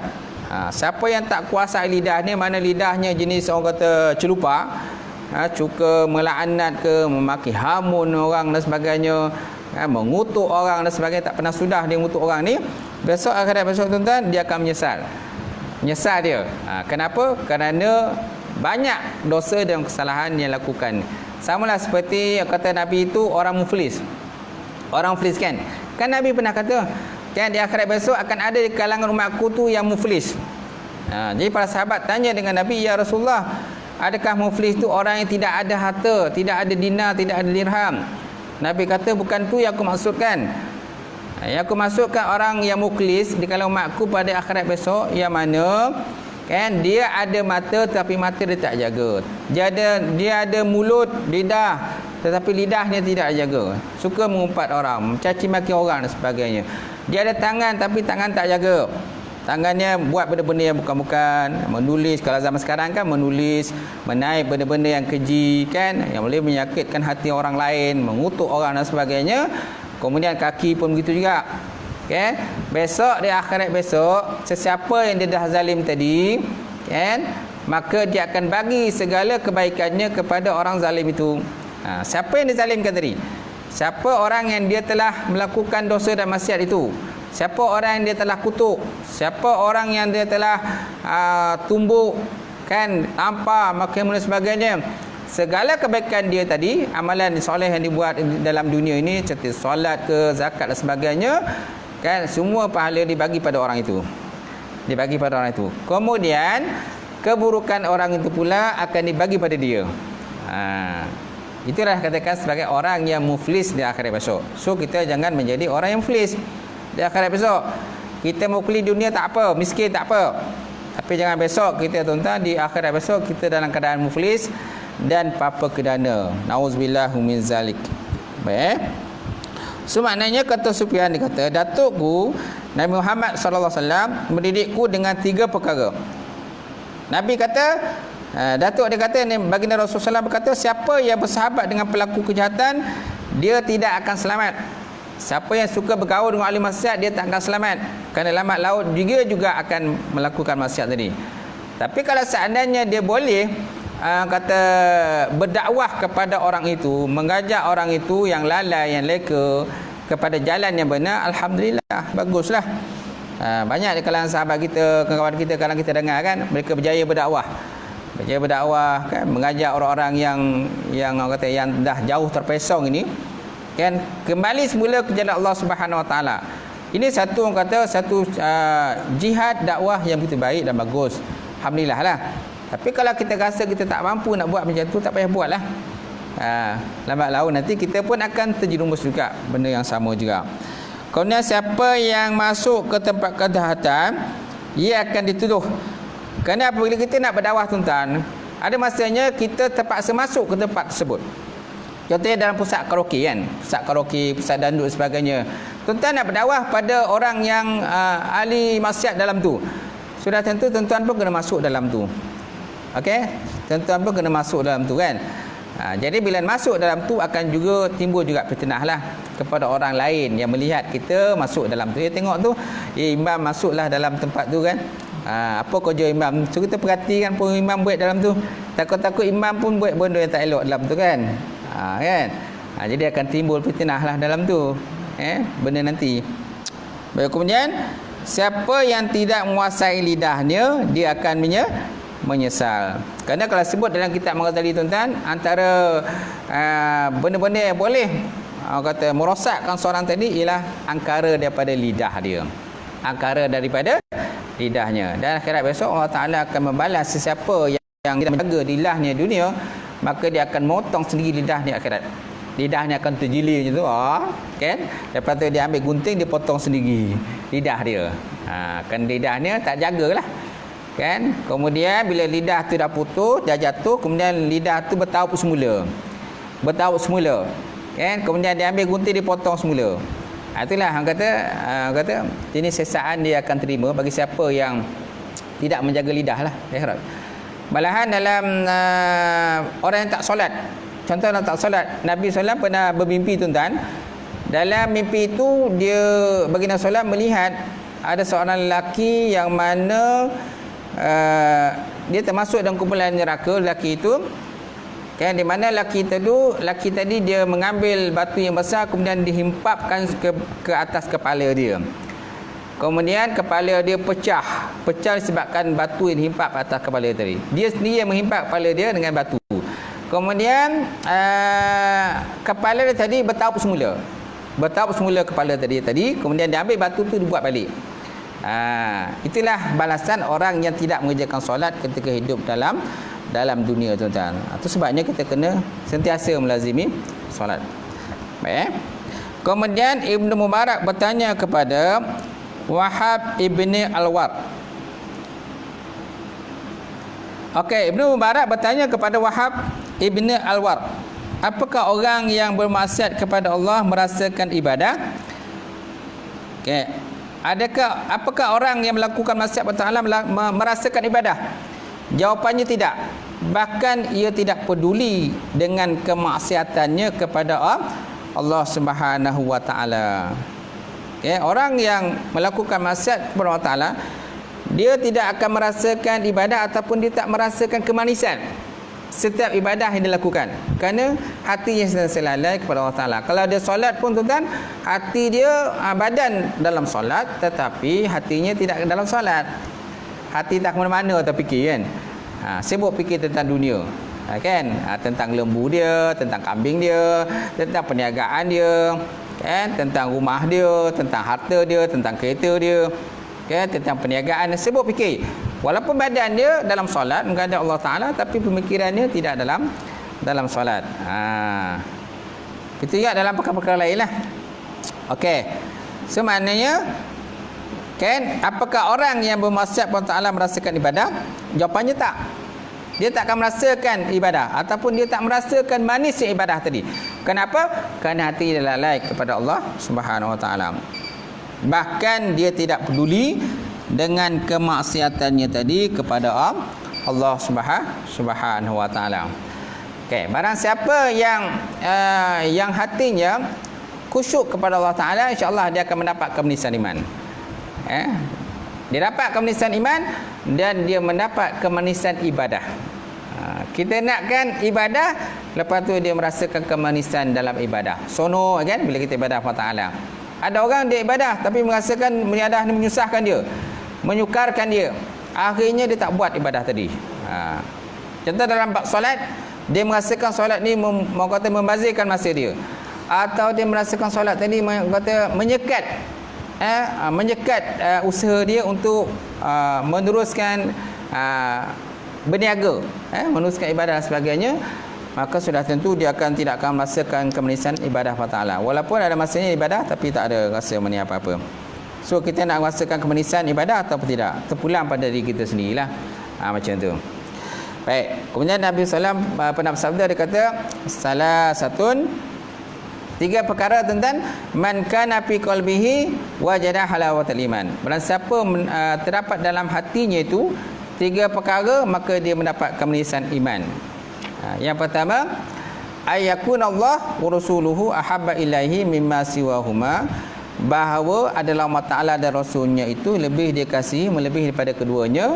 Siapa yang tak kuasai lidahnya, mana lidahnya jenis orang kata celupa, suka melaknat ke, memaki hamun orang dan sebagainya, mengutuk orang dan sebagainya, tak pernah sudah dia mengutuk orang ni, besok tuan-tuan, dia akan menyesal dia. Kenapa? Kerana banyak dosa dan kesalahan yang lakukan. Samalah seperti kata Nabi itu orang muflis kan Nabi pernah kata kan, di akhirat besok akan ada di kalangan umatku tu yang muflis. Jadi para sahabat tanya dengan Nabi, ya Rasulullah, adakah muflis tu orang yang tidak ada harta, tidak ada dinar, tidak ada dirham? Nabi kata, bukan tu yang aku maksudkan. Yang aku maksudkan orang yang muflis di kalangan umatku pada akhirat besok, yang mana kan dia ada mata tapi mata dia tak jaga. Dia ada mulut, lidah, tetapi lidahnya tidak jaga. Suka mengumpat orang, mencaci maki orang dan sebagainya. Dia ada tangan tapi tangan tak jaga. Tangannya buat benda-benda yang bukan-bukan, menulis, kalau zaman sekarang kan menulis, menaik benda-benda yang keji kan, yang boleh menyakitkan hati orang lain, mengutuk orang dan sebagainya. Kemudian kaki pun begitu juga. Okay? Besok di akhirat besok, sesiapa yang dia dah zalim tadi kan, maka dia akan bagi segala kebaikannya kepada orang zalim itu. Siapa yang dizalimkan tadi? Siapa orang yang dia telah melakukan dosa dan maksiat itu? Siapa orang yang dia telah kutuk? Siapa orang yang dia telah tumbuk kan, tampar, makin dan sebagainya? Segala kebaikan dia tadi, amalan soleh yang dibuat dalam dunia ini, seperti solat ke, zakat dan sebagainya kan, semua pahala dibagi pada orang itu. Kemudian keburukan orang itu pula akan dibagi pada dia. Itulah katakan sebagai orang yang muflis di akhirat besok. So kita jangan menjadi orang yang muflis di akhirat besok. Kita mukli dunia tak apa, miskin tak apa. Tapi jangan besok kita tuan-tuan, di akhirat besok kita dalam keadaan muflis dan papa kedana. Nauzubillah min zalik. Baik. So maknanya kata Sufyan, dia kata, datukku Nabi Muhammad sallallahu alaihi wasallam mendidikku dengan 3 perkara. Nabi kata, datuk dia kata, baginda Rasulullah berkata, siapa yang bersahabat dengan pelaku kejahatan, dia tidak akan selamat. Siapa yang suka bergaul dengan ahli maksiat, dia tak akan selamat. Kerana lambat laut juga akan melakukan maksiat tadi. Tapi kalau seandainya dia boleh kata berdakwah kepada orang itu, mengajak orang itu yang lalai, yang leka kepada jalan yang benar, alhamdulillah, baguslah. Banyak di kalangan sahabat kita, kawan kita, kalau kita dengar kan, mereka berjaya berdakwah. Berjaya berdakwah kan, mengajak orang-orang yang orang kata yang dah jauh terpesong ini kan kembali semula ke jalan Allah Subhanahu Wa Taala. Ini satu orang kata satu jihad dakwah yang begitu baik dan bagus. Alhamdulillah lah. Tapi kalau kita rasa kita tak mampu nak buat macam tu, tak payah buatlah. Lambat laun nanti kita pun akan terjerumus juga benda yang sama juga. Kemudian siapa yang masuk ke tempat kejahatan, ia akan dituduh. Kerana apabila kita nak berdakwah tuan-tuan, ada masanya kita terpaksa masuk ke tempat tersebut. Contohnya dalam pusat karaoke kan, pusat karaoke, pusat dandut sebagainya. Tuan-tuan nak berdakwah pada orang yang ahli maksiat dalam tu, sudah tentu tuan-tuan pun kena masuk dalam tu. Okey, tuan-tuan pun kena masuk dalam tu kan. Jadi bila masuk dalam tu akan juga timbul juga fitnah lah kepada orang lain yang melihat kita masuk dalam tu. Dia tengok tu, imam masuklah dalam tempat tu kan. Apa kerja imam? So kita perhatikan pun imam buat dalam tu. Takut-takut imam pun buat benda yang tak elok dalam tu kan. Kan? Jadi akan timbul fitnah lah dalam tu. Benda nanti. Baik, kemudian siapa yang tidak menguasai lidahnya, dia akan menyesal. Kerana kalau sebut dalam kitab Al-Ghazali tuan-tuan, antara benda-benda yang boleh kata merosakkan seorang tadi ialah angkara daripada lidah dia. Angkara daripada lidahnya. Dan akhirat besok Allah Taala akan membalas sesiapa yang tidak menjaga lidahnya dunia, maka dia akan motong sendiri lidahnya akhirat. Lidahnya akan terjilir macam tu, kan? Lepas tu dia ambil gunting, dia potong sendiri lidah dia. Kan lidahnya tak jagalah. Kan? Kemudian bila lidah tu dah putus, dah jatuh, kemudian lidah tu bertaut semula. Bertaut semula. Kan? Kemudian dia ambil gunting, dia potong semula. Itulah orang kata jenis sesaan dia akan terima bagi siapa yang tidak menjaga lidah lah. Malahan dalam orang yang tak solat, contoh orang tak solat, Nabi SAW pernah bermimpi tuan-tuan. Dalam mimpi itu dia baginda SAW melihat ada seorang lelaki yang mana dia termasuk dalam kumpulan neraka, lelaki itu kan, di mana lelaki tadi dia mengambil batu yang besar kemudian dihimpapkan ke atas kepala dia. Kemudian kepala dia pecah disebabkan batu yang dihimpap atas kepala dia tadi. Dia sendiri yang menghimpap kepala dia dengan batu. Kemudian kepala dia tadi bertaup semula kepala tadi, kemudian dia ambil batu tu dibuat balik. Itulah balasan orang yang tidak mengerjakan solat ketika hidup dalam dunia tuan-tuan. Itu sebabnya kita kena sentiasa melazimi solat. Baik. Kemudian Ibnu Mubarak bertanya kepada Wahab ibni Al-Ward. Okey, Ibnu Mubarak bertanya kepada Wahab ibni Al-Ward, apakah orang yang bermaksiat kepada Allah merasakan ibadah? Okey. Apakah orang yang melakukan maksiat kepada Allah merasakan ibadah? Jawapannya tidak. Bahkan ia tidak peduli dengan kemaksiatannya kepada Allah Subhanahu Wa Taala. Okay, orang yang melakukan maksiat kepada Allah Taala, dia tidak akan merasakan ibadah ataupun dia tak merasakan kemanisan setiap ibadah yang dilakukan, kerana hatinya sedang lalai kepada Allah Taala. Kalau dia solat pun tuan-tuan, hati dia badan dalam solat tetapi hatinya tidak dalam solat. Hati tak ke mana-mana terfikir kan. Sibuk fikir tentang dunia. Kan? Tentang lembu dia, tentang kambing dia, tentang perniagaan dia, kan? Tentang rumah dia, tentang harta dia, tentang kereta dia, kan? Tentang perniagaan, sibuk fikir. Walaupun badan dia dalam solat menghadap Allah Taala, tapi pemikirannya tidak dalam solat. Itu juga dalam perkara-perkara lain lah. Okey. So maknanya Kan? Apakah orang yang bermaksiat kepada Allah Taala merasakan ibadah? Jawapannya tak. Dia tak akan merasakan ibadah ataupun dia tak merasakan manisnya ibadah tadi. Kenapa? Kerana hati dia lalai kepada Allah Subhanahu Wa Taala. Bahkan dia tidak peduli dengan kemaksiatannya tadi kepada Allah Subhanahu Wa Taala. Okey, barang siapa yang hatinya khusyuk kepada Allah Taala, insya-Allah dia akan mendapat kemenisan iman. Dia dapat kemenisan iman dan dia mendapat kemenisan ibadah. Kita nakkan ibadah, lepas tu dia merasakan kemenisan dalam ibadah. Sono kan bila kita ibadah Allah Taala. Ada orang dia ibadah tapi merasakan ibadah ni menyusahkan dia, menyukarkan dia. Akhirnya dia tak buat ibadah tadi. Contoh dalam bab solat, dia merasakan solat ni kata membazirkan masa dia. Atau dia merasakan solat tadi kata menyekat usaha dia untuk meneruskan berniaga, meneruskan ibadah dan sebagainya, maka sudah tentu dia tidak akan merasakan kemenisan ibadah Allah Taala. Walaupun ada masanya ibadah tapi tak ada rasa meni apa-apa. So kita nak merasakan kemenisan ibadah atau tidak, terpulang pada diri kita sendirilah. Macam tu. Baik. Kemudian Nabi SAW pernah bersabda, dia kata salah satun, 3 perkara tentang man kana fi qalbihi wajada halawatul iman. Barang siapa terdapat dalam hatinya itu 3 perkara, maka dia mendapat kemenisan iman. Yang pertama, ayyakunallah wa rasuluhu ahabba ilaihi mimma siwahuma, bahawa adalah Allah Taala dan Rasulnya itu lebih dia kasihi melebihi daripada keduanya.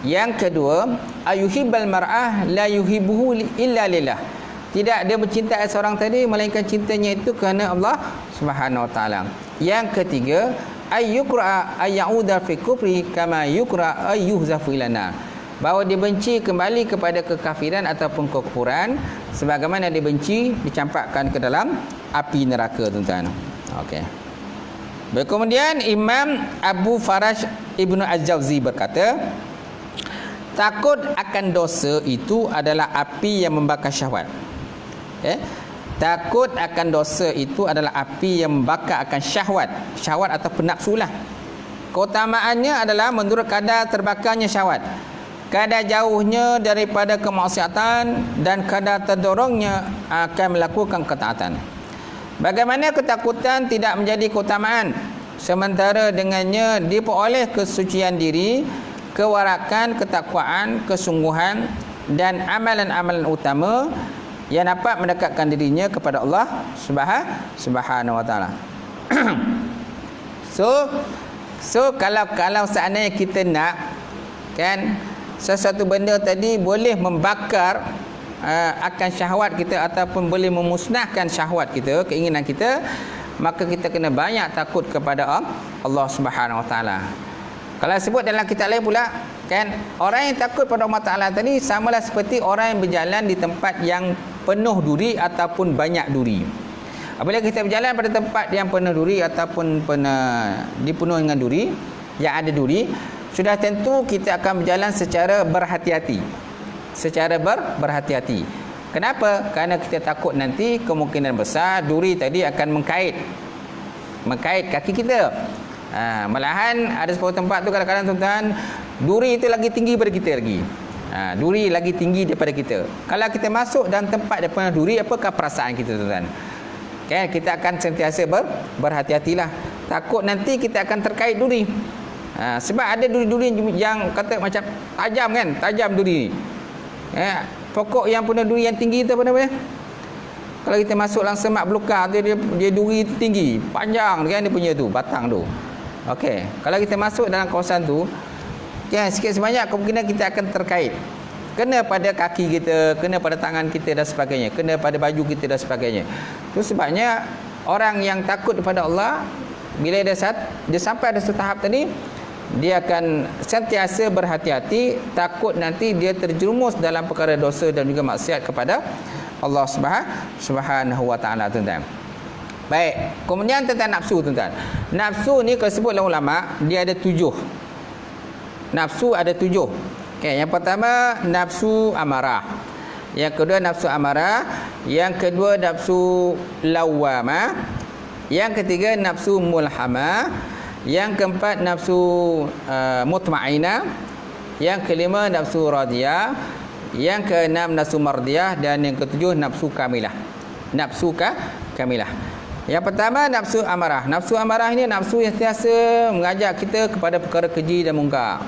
Yang kedua, ayuhibbal mar'ah la yuhibbuhu illa lillah. Tidak dia mencintai seorang tadi melainkan cintanya itu kerana Allah Subhanahu Wa Taala. Yang ketiga, ayyukra ayyauda fi kufri kama yukra ayyuhzafu ilana, bahawa dia benci kembali kepada kekafiran ataupun kekufuran sebagaimana dia benci dicampakkan ke dalam api neraka, tuan-tuan. Okey. Kemudian Imam Abu Farash Ibnu Az-Jauzi berkata, takut akan dosa itu adalah api yang membakar syahwat. Takut akan dosa itu adalah api yang membakar akan syahwat atau nafsu lah. Keutamaannya adalah menurut kadar terbakarnya syahwat, kadar jauhnya daripada kemaksiatan, dan kadar terdorongnya akan melakukan ketaatan. Bagaimana ketakutan tidak menjadi keutamaan, sementara dengannya diperoleh kesucian diri, kewarakan, ketakwaan, kesungguhan dan amalan-amalan utama yang dapat mendekatkan dirinya kepada Allah Subhanahu Wa Taala. So kalau seandainya kita nak kan sesuatu benda tadi boleh membakar akan syahwat kita ataupun boleh memusnahkan syahwat kita, keinginan kita, maka kita kena banyak takut kepada Allah Subhanahu Wa Taala. Kalau sebut dalam kitab lain pula kan, orang yang takut pada Allah Taala tadi samalah seperti orang yang berjalan di tempat yang penuh duri ataupun banyak duri. Apabila kita berjalan pada tempat yang penuh duri ataupun dipenuhi dengan duri, yang ada duri, sudah tentu kita akan berjalan secara berhati-hati. Berhati-hati. Kenapa? Kerana kita takut nanti kemungkinan besar duri tadi akan mengkait kaki kita. Malahan ada sebuah tempat tu kadang-kadang tuan-tuan, duri itu lagi tinggi daripada kita lagi. Duri lagi tinggi daripada kita. Kalau kita masuk dalam tempat yang penuh duri, apakah perasaan kita, tuan-tuan? Kan kita akan sentiasa berhati-hatilah. Takut nanti kita akan terkait duri. Sebab ada duri-duri yang kata macam tajam kan, tajam duri. Pokok yang penuh duri yang tinggi tu apa namanya? Kalau kita masuk dalam semak belukar tu, dia duri tinggi, panjang kan dia punya tu, batang tu. Okey, kalau kita masuk dalam kawasan tu, kan sikit sebanyak kemungkinan kita akan terkait. Kena pada kaki kita, kena pada tangan kita dan sebagainya, kena pada baju kita dan sebagainya. Itu sebabnya orang yang takut kepada Allah, bila dia sampai ada satu tahap tadi, dia akan sentiasa berhati-hati, takut nanti dia terjerumus dalam perkara dosa dan juga maksiat kepada Allah Subhanahu Wa Taala, tuan-tuan. Baik, kemudian tentang nafsu, tuan-tuan. Nafsu ni kalau sebut ulama, dia ada 7. Nafsu ada 7. Okey, yang pertama nafsu amarah. Yang kedua nafsu amarah, yang kedua nafsu lawamah, yang ketiga nafsu mulhamah, Yang keempat nafsu mutmainnah. Yang kelima nafsu radiyah. Yang keenam nafsu mardiyah. Dan yang ketujuh nafsu kamilah. Nafsu kamilah. Yang pertama nafsu amarah. Nafsu amarah ini nafsu yang sentiasa mengajak kita kepada perkara keji dan mungkar.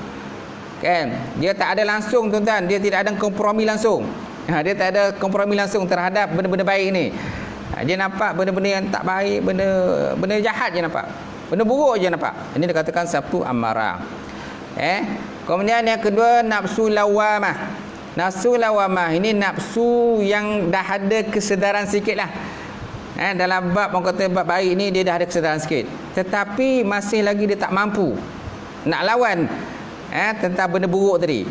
Kan? Dia tak ada langsung tuan-tuan, dia tidak ada kompromi langsung. Dia tak ada kompromi langsung terhadap benda-benda baik ni. Dia nampak benda-benda yang tak baik, benda jahat je nampak. Benda buruk je nampak. Ini dikatakan nafsu amarah. Kemudian yang kedua nafsu lawamah. Nafsu lawamah ini nafsu yang dah ada kesedaran sikitlah. Dalam bab orang kata bab baik ni dia dah ada kesedaran sikit, tetapi masih lagi dia tak mampu nak lawan tentang benda buruk tadi.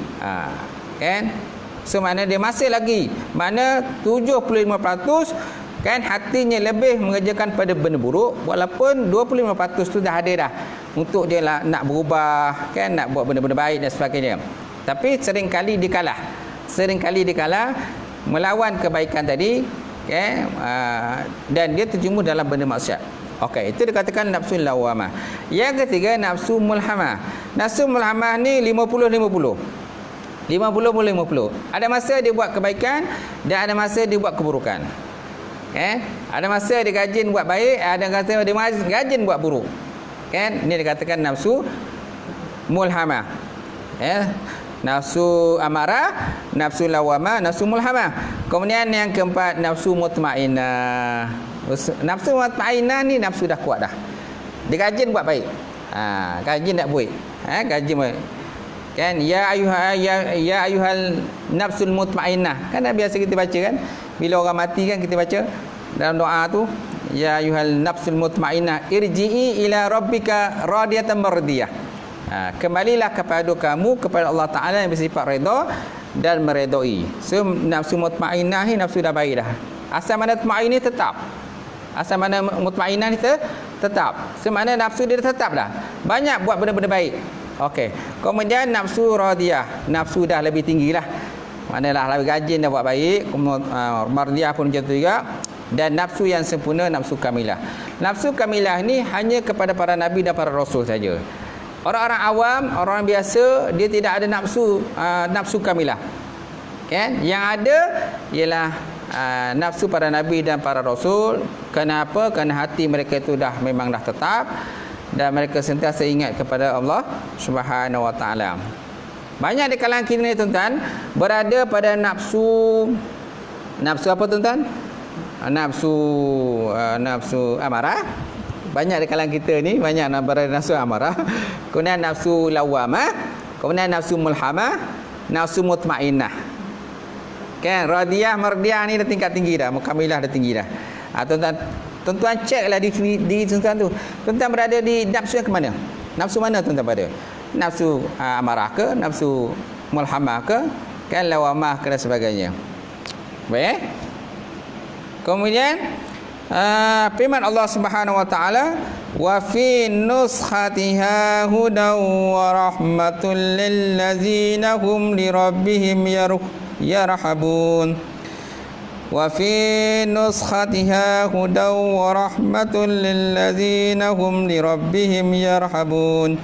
Kan? So mana dia masih lagi, mana 75% kan hatinya lebih mengerjakan pada benda buruk, walaupun 25% tu dah ada dah untuk dia lah, nak berubah, kan, nak buat benda-benda baik dan sebagainya. Tapi seringkali dikalah melawan kebaikan tadi. Okay, dan dia terjerumus dalam benda maksiat. Okey, itu dikatakan nafsu lawamah. Yang ketiga nafsu mulhamah. Nafsu mulhamah ni 50-50. 50-50. Ada masa dia buat kebaikan dan ada masa dia buat keburukan. Ada masa dia rajin buat baik, ada masa dia rajin buat buruk. Kan? Ini dikatakan nafsu mulhamah. Nafsu amarah, nafsu lawamah, nafsu mulhamah. Kemudian yang keempat nafsu mutmainnah. Nafsu mutmainnah ni nafsu dah kuat dah. Dia rajin buat baik. Rajin nak buat. Rajin buat. Kan ya ayuhal nafsul mutmainnah. Kan biasa kita baca kan. Bila orang mati kan kita baca dalam doa tu, ya ayuhal nafsul mutmainnah irji'i ila rabbika radiyatan mardiyah. Kembalilah kepada kamu, kepada Allah Ta'ala yang bersifat redha dan meredai. So nafsu mutmainnah ni nafsu dah baik dah. Asal mana mutmainnah ni tetap. Asal mana mutmainnah ni tetap. Semana nafsu dia tetap dah. Banyak buat benda-benda baik. Okey. Kemudian nafsu radiyah, nafsu dah lebih tinggi lah. Manalah lebih rajin dah buat baik. Mardiyah pun macam tu juga. Dan nafsu yang sempurna nafsu kamilah. Nafsu kamilah ni hanya kepada para nabi dan para rasul saja. Orang-orang awam, orang biasa, dia tidak ada nafsu kamilah. Kan? Yang ada ialah nafsu para nabi dan para rasul. Kenapa? Kerana hati mereka itu memang dah tetap dan mereka sentiasa ingat kepada Allah Subhanahu Wa Taala. Banyak di kalangan kita ni tuan-tuan berada pada nafsu apa tuan-tuan? Nafsu amarah. Banyak di kalangan kita ni banyak berada nafsu amarah. Kemudian nafsu lawamah, kemudian nafsu mulhamah, nafsu mutmainnah. Kan radiyah mardiyah ni dah tingkat tinggi dah, mukamilah dah tinggi dah. Tuan-tuan ceklah di tuan-tuan tu. Tuan-tuan berada di nafsu yang ke mana? Nafsu mana tuan-tuan berada? Nafsu amarah ke, nafsu mulhamah ke, kan lawamah ke dan sebagainya. Baik. Kemudian firman Allah Subhanahu Wa Taala, wa fi nuskhatiha hudaw wa rahmatul lil ladzina hum li rabbihim yarhabun. Wa fi nuskhatiha hudaw wa rahmatul lil ladzina hum li rabbihim yarhabun.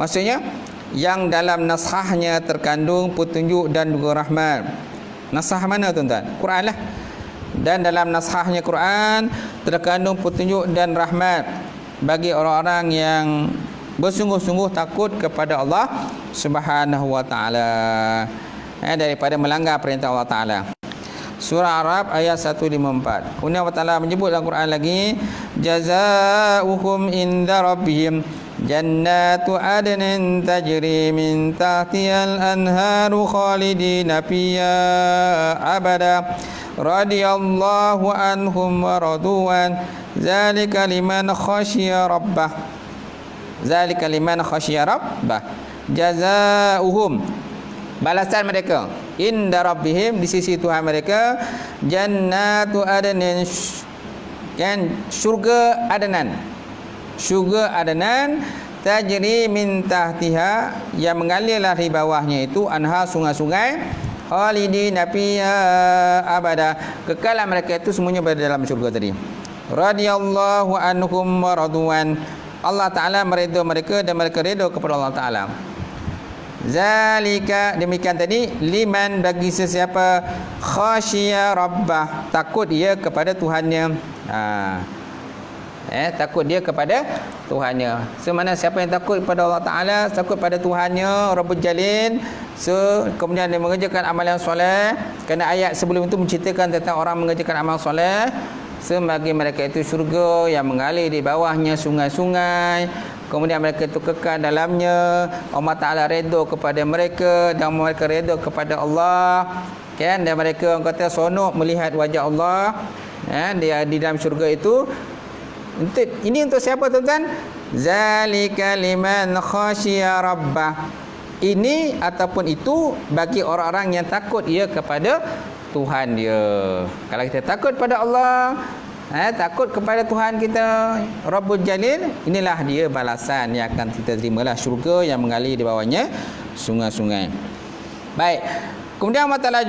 Maksudnya yang dalam naskahnya terkandung petunjuk dan juga rahmat. Naskah mana tuan-tuan? Quran lah. Dan dalam naskahnya Quran terkandung petunjuk dan rahmat bagi orang-orang yang bersungguh-sungguh takut kepada Allah Subhanahu Wa Taala, daripada melanggar perintah Allah Taala. Surah Arab ayat 154. Kemudian Allah Taala menyebut dalam Quran lagi, jazaa'uhum inda rabbihim jannatu adnin tajri min tahtihal anharu khalidina fiha abada radiyallahu anhum wa raduwan zalika liman khasyiya rabbah. Zalika liman khasyiya rabbah. Jazaa'uhum, balasan mereka, inda rabbihim, di sisi Tuhan mereka, jannatu adnin, kan, syurga adnan. Syurga adnan tajri min tahtiha, yang mengalirlah di bawahnya itu anha, sungai-sungai, khalidina fiha abada, kekalan mereka itu semuanya berada dalam syurga tadi. Radiyallahu anhum wa radwan, Allah Ta'ala meredha mereka dan mereka redha kepada Allah Ta'ala. Zalika, demikian tadi, liman, bagi sesiapa khasyiya rabbah, takut dia kepada Tuhannya. Takut dia kepada Tuhannya. So mana siapa yang takut kepada Allah Ta'ala, takut pada Tuhannya Rabbul Jalil, so kemudian dia mengerjakan amalan soleh. Kerana ayat sebelum itu menceritakan tentang orang mengerjakan amal soleh, so bagi mereka itu syurga yang mengalir di bawahnya sungai-sungai, kemudian mereka itu kekal dalamnya. Allah Ta'ala redha kepada mereka dan mereka redha kepada Allah, kan? Dan mereka, orang kata, sonok melihat wajah Allah, dia di dalam syurga itu. Ini untuk siapa, tuan-tuan? Zalika liman khasyiya rabbah. Ini ataupun itu bagi orang-orang yang takut ia kepada Tuhan dia. Kalau kita takut pada Allah, takut kepada Tuhan kita Rabbul Jalil, inilah dia balasan yang akan kita terimalah, syurga yang mengalir di bawahnya sungai-sungai. Baik. Kemudian Allah Ta'ala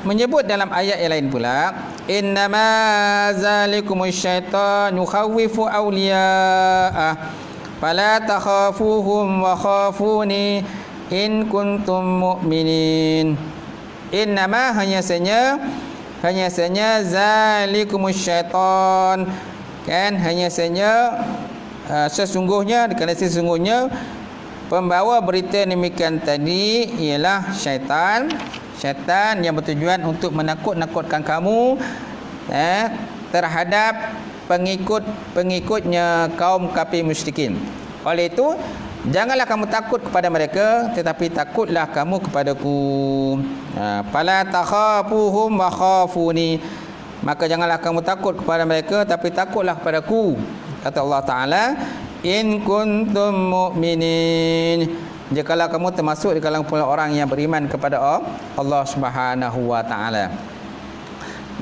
menyebut dalam ayat yang lain pula, innama zalikumus syaitan yukhawwifu awliya'ah fala takhafuhum wa khafuni in kuntum mu'minin. Innama, hanya saja zalikumus syaitan, kan? Hanya saja sesungguhnya pembawa berita demikian tadi ialah syaitan yang bertujuan untuk menakut-nakutkan kamu terhadap pengikutnya kaum kafir musyrikin. Oleh itu, janganlah kamu takut kepada mereka, tetapi takutlah kamu kepadaku. Fala takhafuhum wa khafuni, maka janganlah kamu takut kepada mereka, tapi takutlah kepadaku, kata Allah Ta'ala, in kuntum mu'minin, jikalau kamu termasuk di kalangan pula orang yang beriman kepada Allah Subhanahu wa Ta'ala.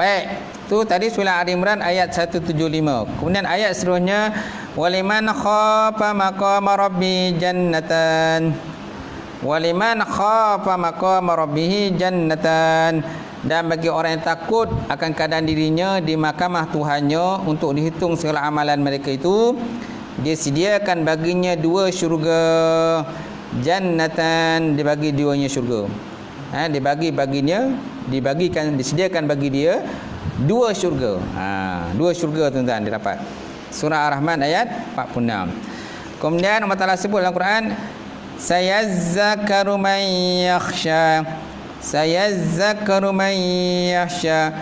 Baik, tu tadi surah Ali Imran ayat 175. Kemudian ayat seterusnya, waliman khafa maqama rabbi jannatan, waliman khafa maqama rabbih jannatan, dan bagi orang yang takut akan keadaan dirinya di mahkamah Tuhannya untuk dihitung segala amalan mereka itu, dia sediakan baginya 2 syurga. Jannatan, dibagi 2-nya syurga. Disediakan bagi dia 2 syurga. 2 syurga, tuan-tuan, dia dapat. Surah Ar-Rahman ayat 46. Kemudian Allah Ta'ala sebut dalam Quran, sayazzakaru man yakhsha, sayazzakaru man yakhsha.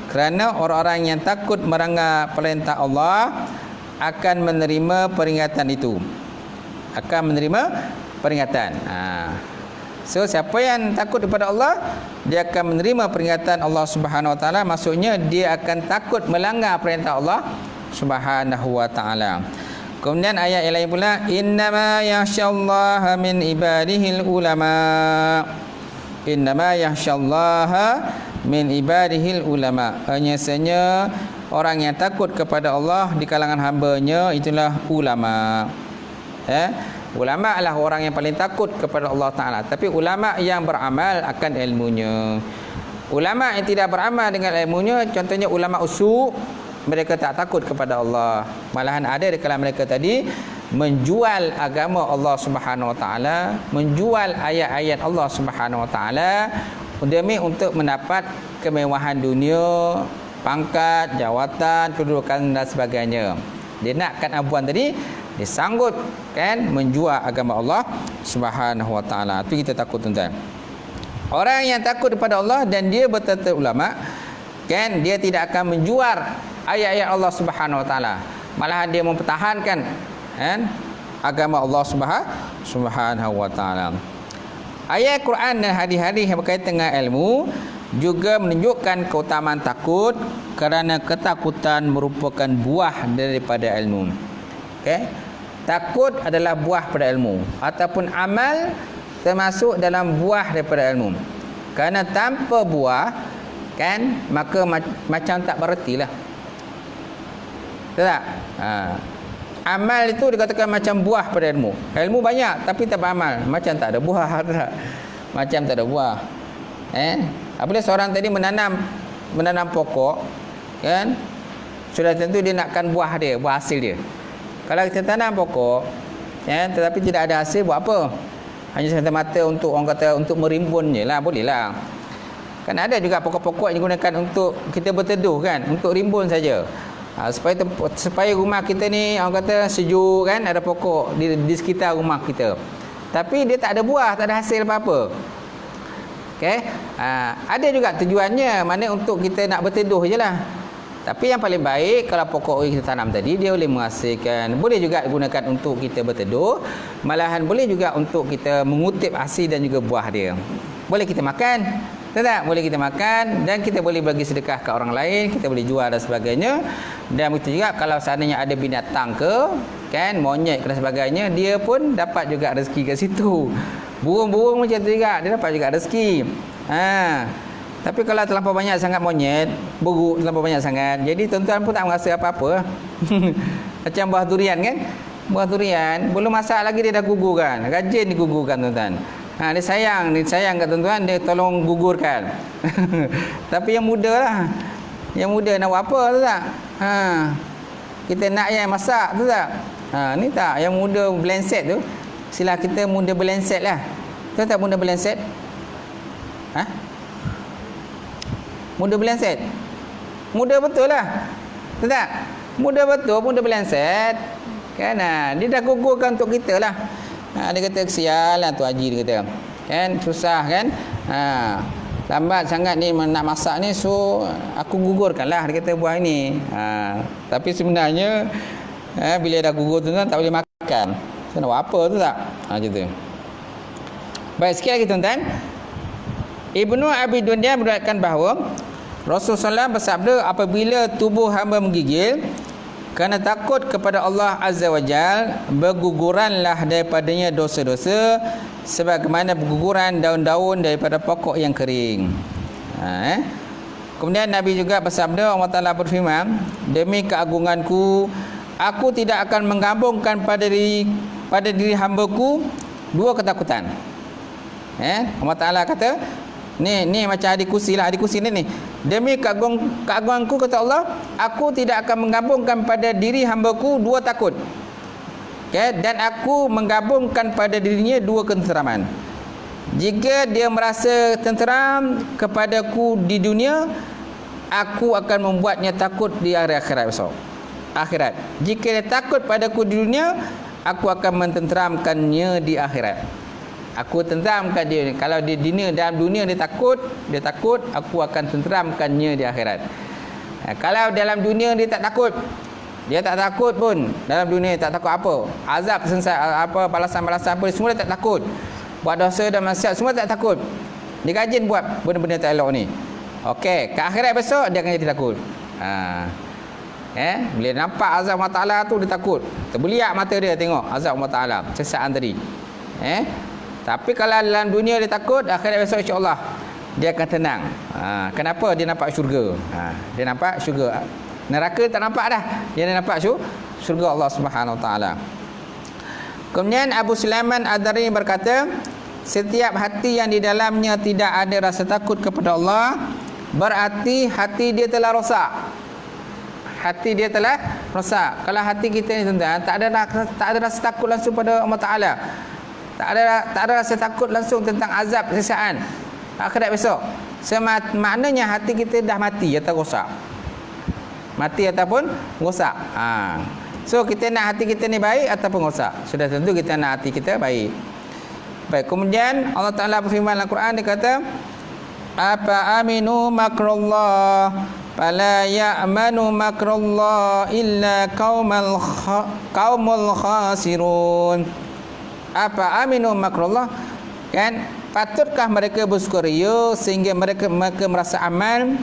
Kerana orang-orang yang takut melanggar perintah Allah akan menerima peringatan itu. So siapa yang takut kepada Allah, dia akan menerima peringatan Allah Subhanahu wa Ta'ala. Maksudnya dia akan takut melanggar perintah Allah Subhanahu wa Ta'ala. Kemudian ayat yang lain pula, innama yakhsyallaha min ibadihil ulama, innama yakhsyallaha min ibadihil ulama, hanya saja orang yang takut kepada Allah di kalangan hamba-Nya itulah ulama. Ulama adalah orang yang paling takut kepada Allah Ta'ala. Tapi ulama yang beramal akan ilmunya. Ulama yang tidak beramal dengan ilmunya, contohnya ulama usul, mereka tak takut kepada Allah. Malahan ada di kalangan mereka tadi menjual agama Allah Subhanahu wa Ta'ala, menjual ayat-ayat Allah Subhanahu wa Ta'ala demi untuk mendapat kemewahan dunia, pangkat, jawatan, kedudukan dan sebagainya. Dia nakkan abuan tadi, dia sanggup, kan, menjual agama Allah Subhanahu wa Ta'ala. Itu kita takut, tuan-tuan. Orang yang takut kepada Allah dan dia betul-betul ulama, kan, dia tidak akan menjual ayat-ayat Allah Subhanahu wa Ta'ala. Malahan dia mempertahankan, kan, agama Allah Subhanahu wa Ta'ala. Ayat Quran dan hadis-hadis yang berkaitan dengan ilmu juga menunjukkan keutamaan takut, kerana ketakutan merupakan buah daripada ilmu. Okay? Takut adalah buah pada ilmu, ataupun amal termasuk dalam buah daripada ilmu. Kerana tanpa buah, kan, maka macam tak berertilah. Betul tak? Amal itu dikatakan macam buah pada ilmu. Ilmu banyak tapi tak beramal, macam tak ada buah. Macam tak ada buah. Apabila seorang tadi menanam pokok, kan, sudah tentu dia nakkan buah dia, buah hasil dia. Kalau kita tanam pokok, tetapi tidak ada hasil, buat apa? Hanya semata-mata untuk orang kata untuk merimbun je lah, boleh lah. Kan ada juga pokok-pokok yang digunakan untuk kita berteduh kan, untuk rimbun saja. Supaya rumah kita ni orang kata sejuk kan, ada pokok di sekitar rumah kita. Tapi dia tak ada buah, tak ada hasil apa-apa. Okey. Ada juga tujuannya, mana untuk kita nak berteduh je lah. Tapi yang paling baik kalau pokok kita tanam tadi dia boleh menghasilkan, boleh juga digunakan untuk kita berteduh, malahan boleh juga untuk kita mengutip hasil dan juga buah dia. Boleh kita makan, tak? Boleh kita makan dan kita boleh bagi sedekah ke orang lain, kita boleh jual dan sebagainya. Dan begitu juga kalau seandainya ada binatang ke, kan, monyet dan sebagainya, dia pun dapat juga rezeki kat situ. Burung-burung macam tu juga, dia dapat juga rezeki. Tapi kalau terlampau banyak sangat monyet, buruk terlampau banyak sangat, jadi tuan-tuan pun tak merasa apa-apa. Macam buah durian kan? Buah durian, belum masak lagi dia dah gugurkan. Rajin digugurkan tuan-tuan. Dia sayang kat tuan-tuan, dia tolong gugurkan. Tapi yang muda lah. Yang muda nak buat apa tu tak? Kita nak yang masak tu tak? Ni tak, yang muda blendset tu. Sila kita muda blendset lah. Tahu tak muda blendset? Muda blendset. Muda betul lah. Tahu tak? Muda betul, muda blendset. Kan? Dia dah gugurkan untuk kita lah. Dia kata kesian lah tu Haji, dia kata. Kan? Susah kan? Lambat sangat ni nak masak ni, so aku gugurkan lah, dia kata buah ni. Tapi sebenarnya bila dah gugur tu tak boleh makan. So nak buat apa tu tak? Macam tu. Baik, sikit lagi tuan-tuan. Ibnu Abi Dunya meriwayatkan bahawa Rasulullah SAW bersabda, apabila tubuh hamba menggigil kerana takut kepada Allah Azza wa Jal, berguguranlah daripadanya dosa-dosa sebagaimana berguguran daun-daun daripada pokok yang kering. Kemudian Nabi juga bersabda, Allah Ta'ala berfirman, demi keagunganku, aku tidak akan menggabungkan pada diri hambaku dua ketakutan. Allah Ta'ala kata, ni macam hadis kursi lah, hadis kursi ni. Demi keagunganku, kata Allah, aku tidak akan menggabungkan pada diri hambaku dua takut. Dan aku menggabungkan pada dirinya dua ketenteraman. Jika dia merasa tenteram kepadaku di dunia, aku akan membuatnya takut di akhirat besok. Akhirat. Jika dia takut padaku di dunia, aku akan mententeramkannya di akhirat. Aku tenteramkan dia. Kalau di dunia, dalam dunia dia takut, aku akan tenteramkannya di akhirat. Kalau dalam dunia dia tak takut, dia tak takut pun, dalam dunia tak takut apa, azab sensat, apa balasan-balasan pun semua dia tak takut. Buat dosa dan maksiat semua tak takut. Dia rajin buat benda-benda tak elok ni. Okey, ke akhirat besok dia akan jadi takut. Bila nampak azab Allah Ta'ala tu dia takut. Terbeliak mata dia tengok azab Allah Ta'ala sesaan tadi. Tapi kalau dalam dunia dia takut, akhirat besok insya-Allah dia akan tenang. Kenapa? Dia nampak syurga. Dia nampak syurga. Neraka tak nampak dah. Dia nampak syurga Allah Subhanahu Wa Taala. Kemudian Abu Sulaiman Ad-Dari berkata, setiap hati yang di dalamnya tidak ada rasa takut kepada Allah, berarti hati dia telah rosak. Hati dia telah rosak. Kalau hati kita ni tuan-tuan tak ada rasa takut langsung pada Allah Taala, tak ada rasa takut langsung tentang azab sesaan akhirat besok, maknanya hati kita dah mati atau rosak. Mati ataupun rosak. So kita nak hati kita ni baik ataupun rosak. Sudah tentu kita nak hati kita baik. Baik, kemudian Allah Ta'ala berfirman dalam Quran, dia kata, apa aminu makrullah fala ya'manu makrullah illa qaumul khasirun. Apa aminu makrullah, kan, patutkah mereka bersukaria sehingga mereka merasa aman,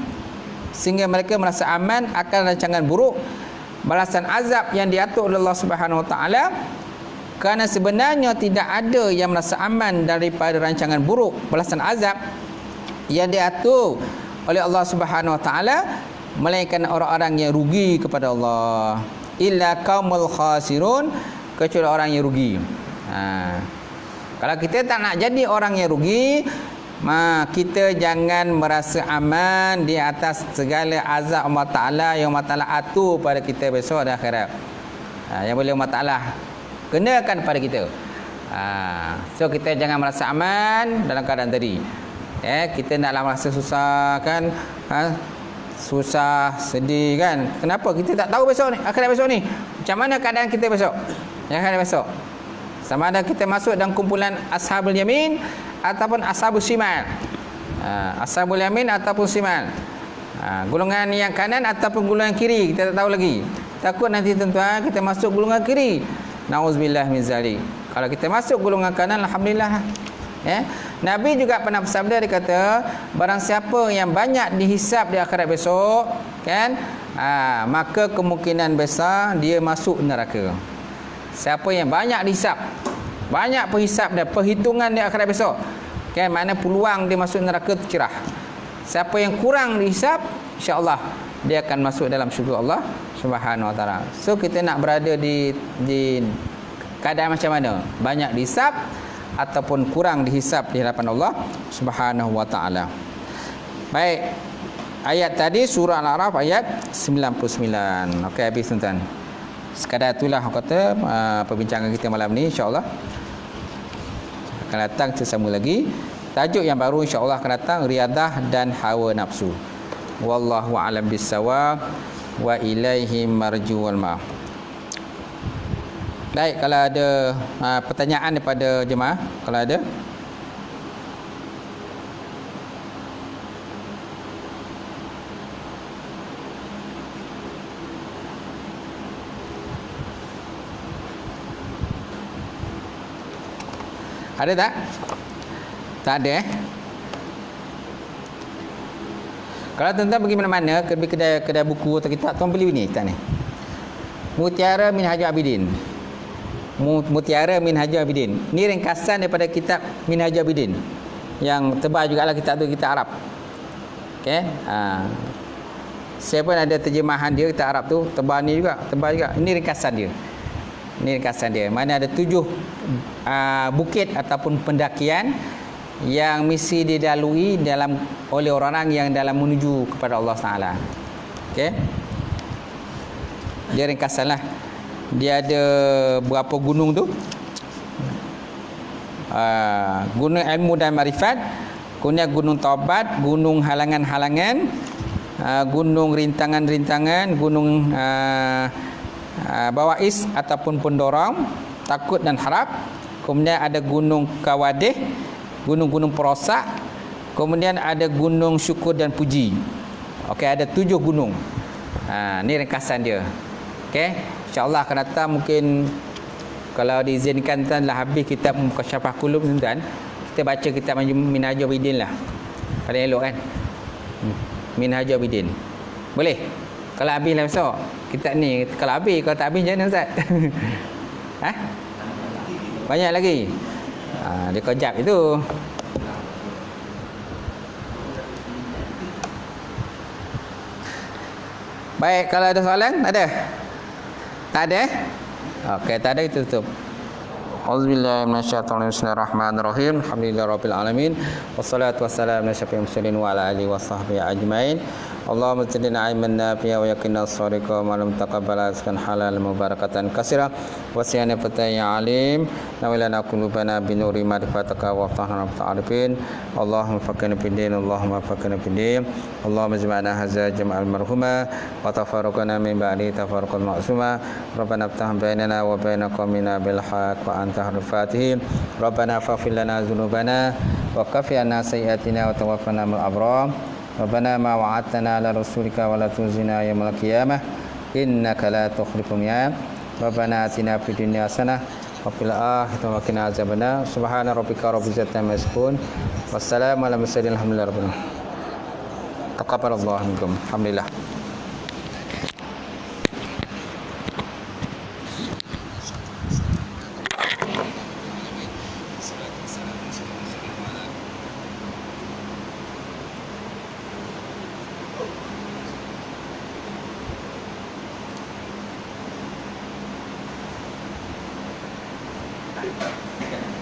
akan rancangan buruk, balasan azab yang diatur oleh Allah Subhanahu Wa Taala. Kerana sebenarnya tidak ada yang merasa aman daripada rancangan buruk, balasan azab yang diatur oleh Allah Subhanahu Wa Taala, melainkan orang-orang yang rugi kepada Allah. Illa qaumul khasirun, kecuali orang yang rugi. Kalau kita tak nak jadi orang yang rugi, kita jangan merasa aman di atas segala azab Allah Ta'ala yang Allah Ta'ala atur pada kita besok di akhirat. yang boleh Allah Ta'ala kenakan pada kita. So kita jangan merasa aman dalam keadaan tadi. Kita naklah merasa susah kan, susah, sedih kan. Kenapa? Kita tak tahu besok ni, akhirat besok ni. Macam mana keadaan kita besok? Akhirat besok. Sama ada kita masuk dalam kumpulan ashabul yamin ataupun ashabul shimal. Ashabul yamin ataupun shimal. Golongan yang kanan ataupun golongan kiri, kita tak tahu lagi. Takut nanti tuan-tuan kita masuk golongan kiri. Nauzubillah min zalik. Kalau kita masuk golongan kanan, alhamdulillah. Nabi juga pernah bersabda, dia kata, barang siapa yang banyak dihisap di akhirat besok, kan? Maka kemungkinan besar dia masuk neraka. Siapa yang banyak dihisap, banyak penghisap dan perhitungan di akhirat besok, kan? Mana peluang dia masuk neraka tu cerah. Siapa yang kurang dihisap, insya-Allah dia akan masuk dalam syurga Allah Subhanahu wa taala. So kita nak berada di keadaan macam mana? Banyak dihisap ataupun kurang dihisap di hadapan Allah Subhanahu wa taala. Baik. Ayat tadi surah Al-A'raf ayat 99. Okey, habis tuan-tuan. Sekadar itulah kata perbincangan kita malam ni, insya-Allah. Akan datang kita sambung lagi. Tajuk yang baru insya-Allah akan datang, riadah dan hawa nafsu. Wallahu a'lam bissawab wa ilaihi marji'ul ma'ab. Baik, kalau ada pertanyaan daripada jemaah, kalau ada. Ada tak? Tak ada Kalau tuan-tuan pergi mana-mana, ke kedai buku atau kitab, tuan beli ni kitab ni. Mutiara Minhajul Abidin. Mutiara Minhajul Abidin. Ni ringkasan daripada kitab Minhajul Abidin. Yang tebal jugalah kitab tu, kitab Arab. Okey. Saya pun ada terjemahan dia kitab Arab tu, tebal juga. Ini ringkasan dia. Mana ada 7 bukit ataupun pendakian yang mesti dilalui oleh orang-orang yang dalam menuju kepada Allah Taala. Okey. Dia ringkasanlah. Dia ada berapa gunung tu? Gunung ilmu dan marifat, kemudian gunung taubat, gunung halangan-halangan, gunung rintangan-rintangan, gunung bawais ataupun pendorong, takut dan harap. Kemudian ada gunung kawadih, gunung-gunung perosak. Kemudian ada gunung syukur dan puji. Okey, ada 7 gunung. Ni ringkasan dia. Okey, insya-Allah akan datang, mungkin kalau diizinkan tuan lah habis kitab Mukasyafah Qulub tuan, kita baca kitab Minhajul Abidin lah. Paling elok kan? Minhajul Abidin. Boleh? Kalau habis lah besok kitab ni, kalau tak habis macam mana Ustaz? Banyak lagi. Dia kejap itu. Baik, kalau ada soalan, ada? Tak ada? Okey, tak ada, kita tutup. Auzubillahi minasyaitonir rajim. Bismillahirrahmanirrahim. Alhamdulillahirabbil alamin. Wassalatu wassalamu ala asyrafil mursalin wa ala alihi washabbihi ajmain. Allahumma zidna ilman nafi'a wa yaqina as-sadiqa wa lam taqabbal rizqan halal mubarakatan katsira wa siyana fataya alim nawilana qulubana bi nuri ma'rifataka wa tahna ta'arifin. Allahumma faqina fid din, Allahumma faqina fid din, Allahumma jama'na hadza jama'al marhuma wa tafarraqna min ba'di tafarruqan ma'suma. Rabbana iftah bainana wa baina qaumina bil haqq wa anta khairul fatihin. Rabbana faghfir lana dhunubana wa kaffir 'anna sayyi'atina wa tawaffana ma'al abrar. Rabbana ma wa'adtana ala rasulika wa la tuzina yaumil qiyamah innaka la tukhliful mi'ad. Rabbana atina fid dunya hasanah wa fil akhirati wa qina azabannar. Subhana rabbika rabbil izzati amma yasifun. Wassalamu ala mursalin alhamdulillahi rabbil alamin. Taqabbalallahu minkum. Alhamdulillah. Thank you.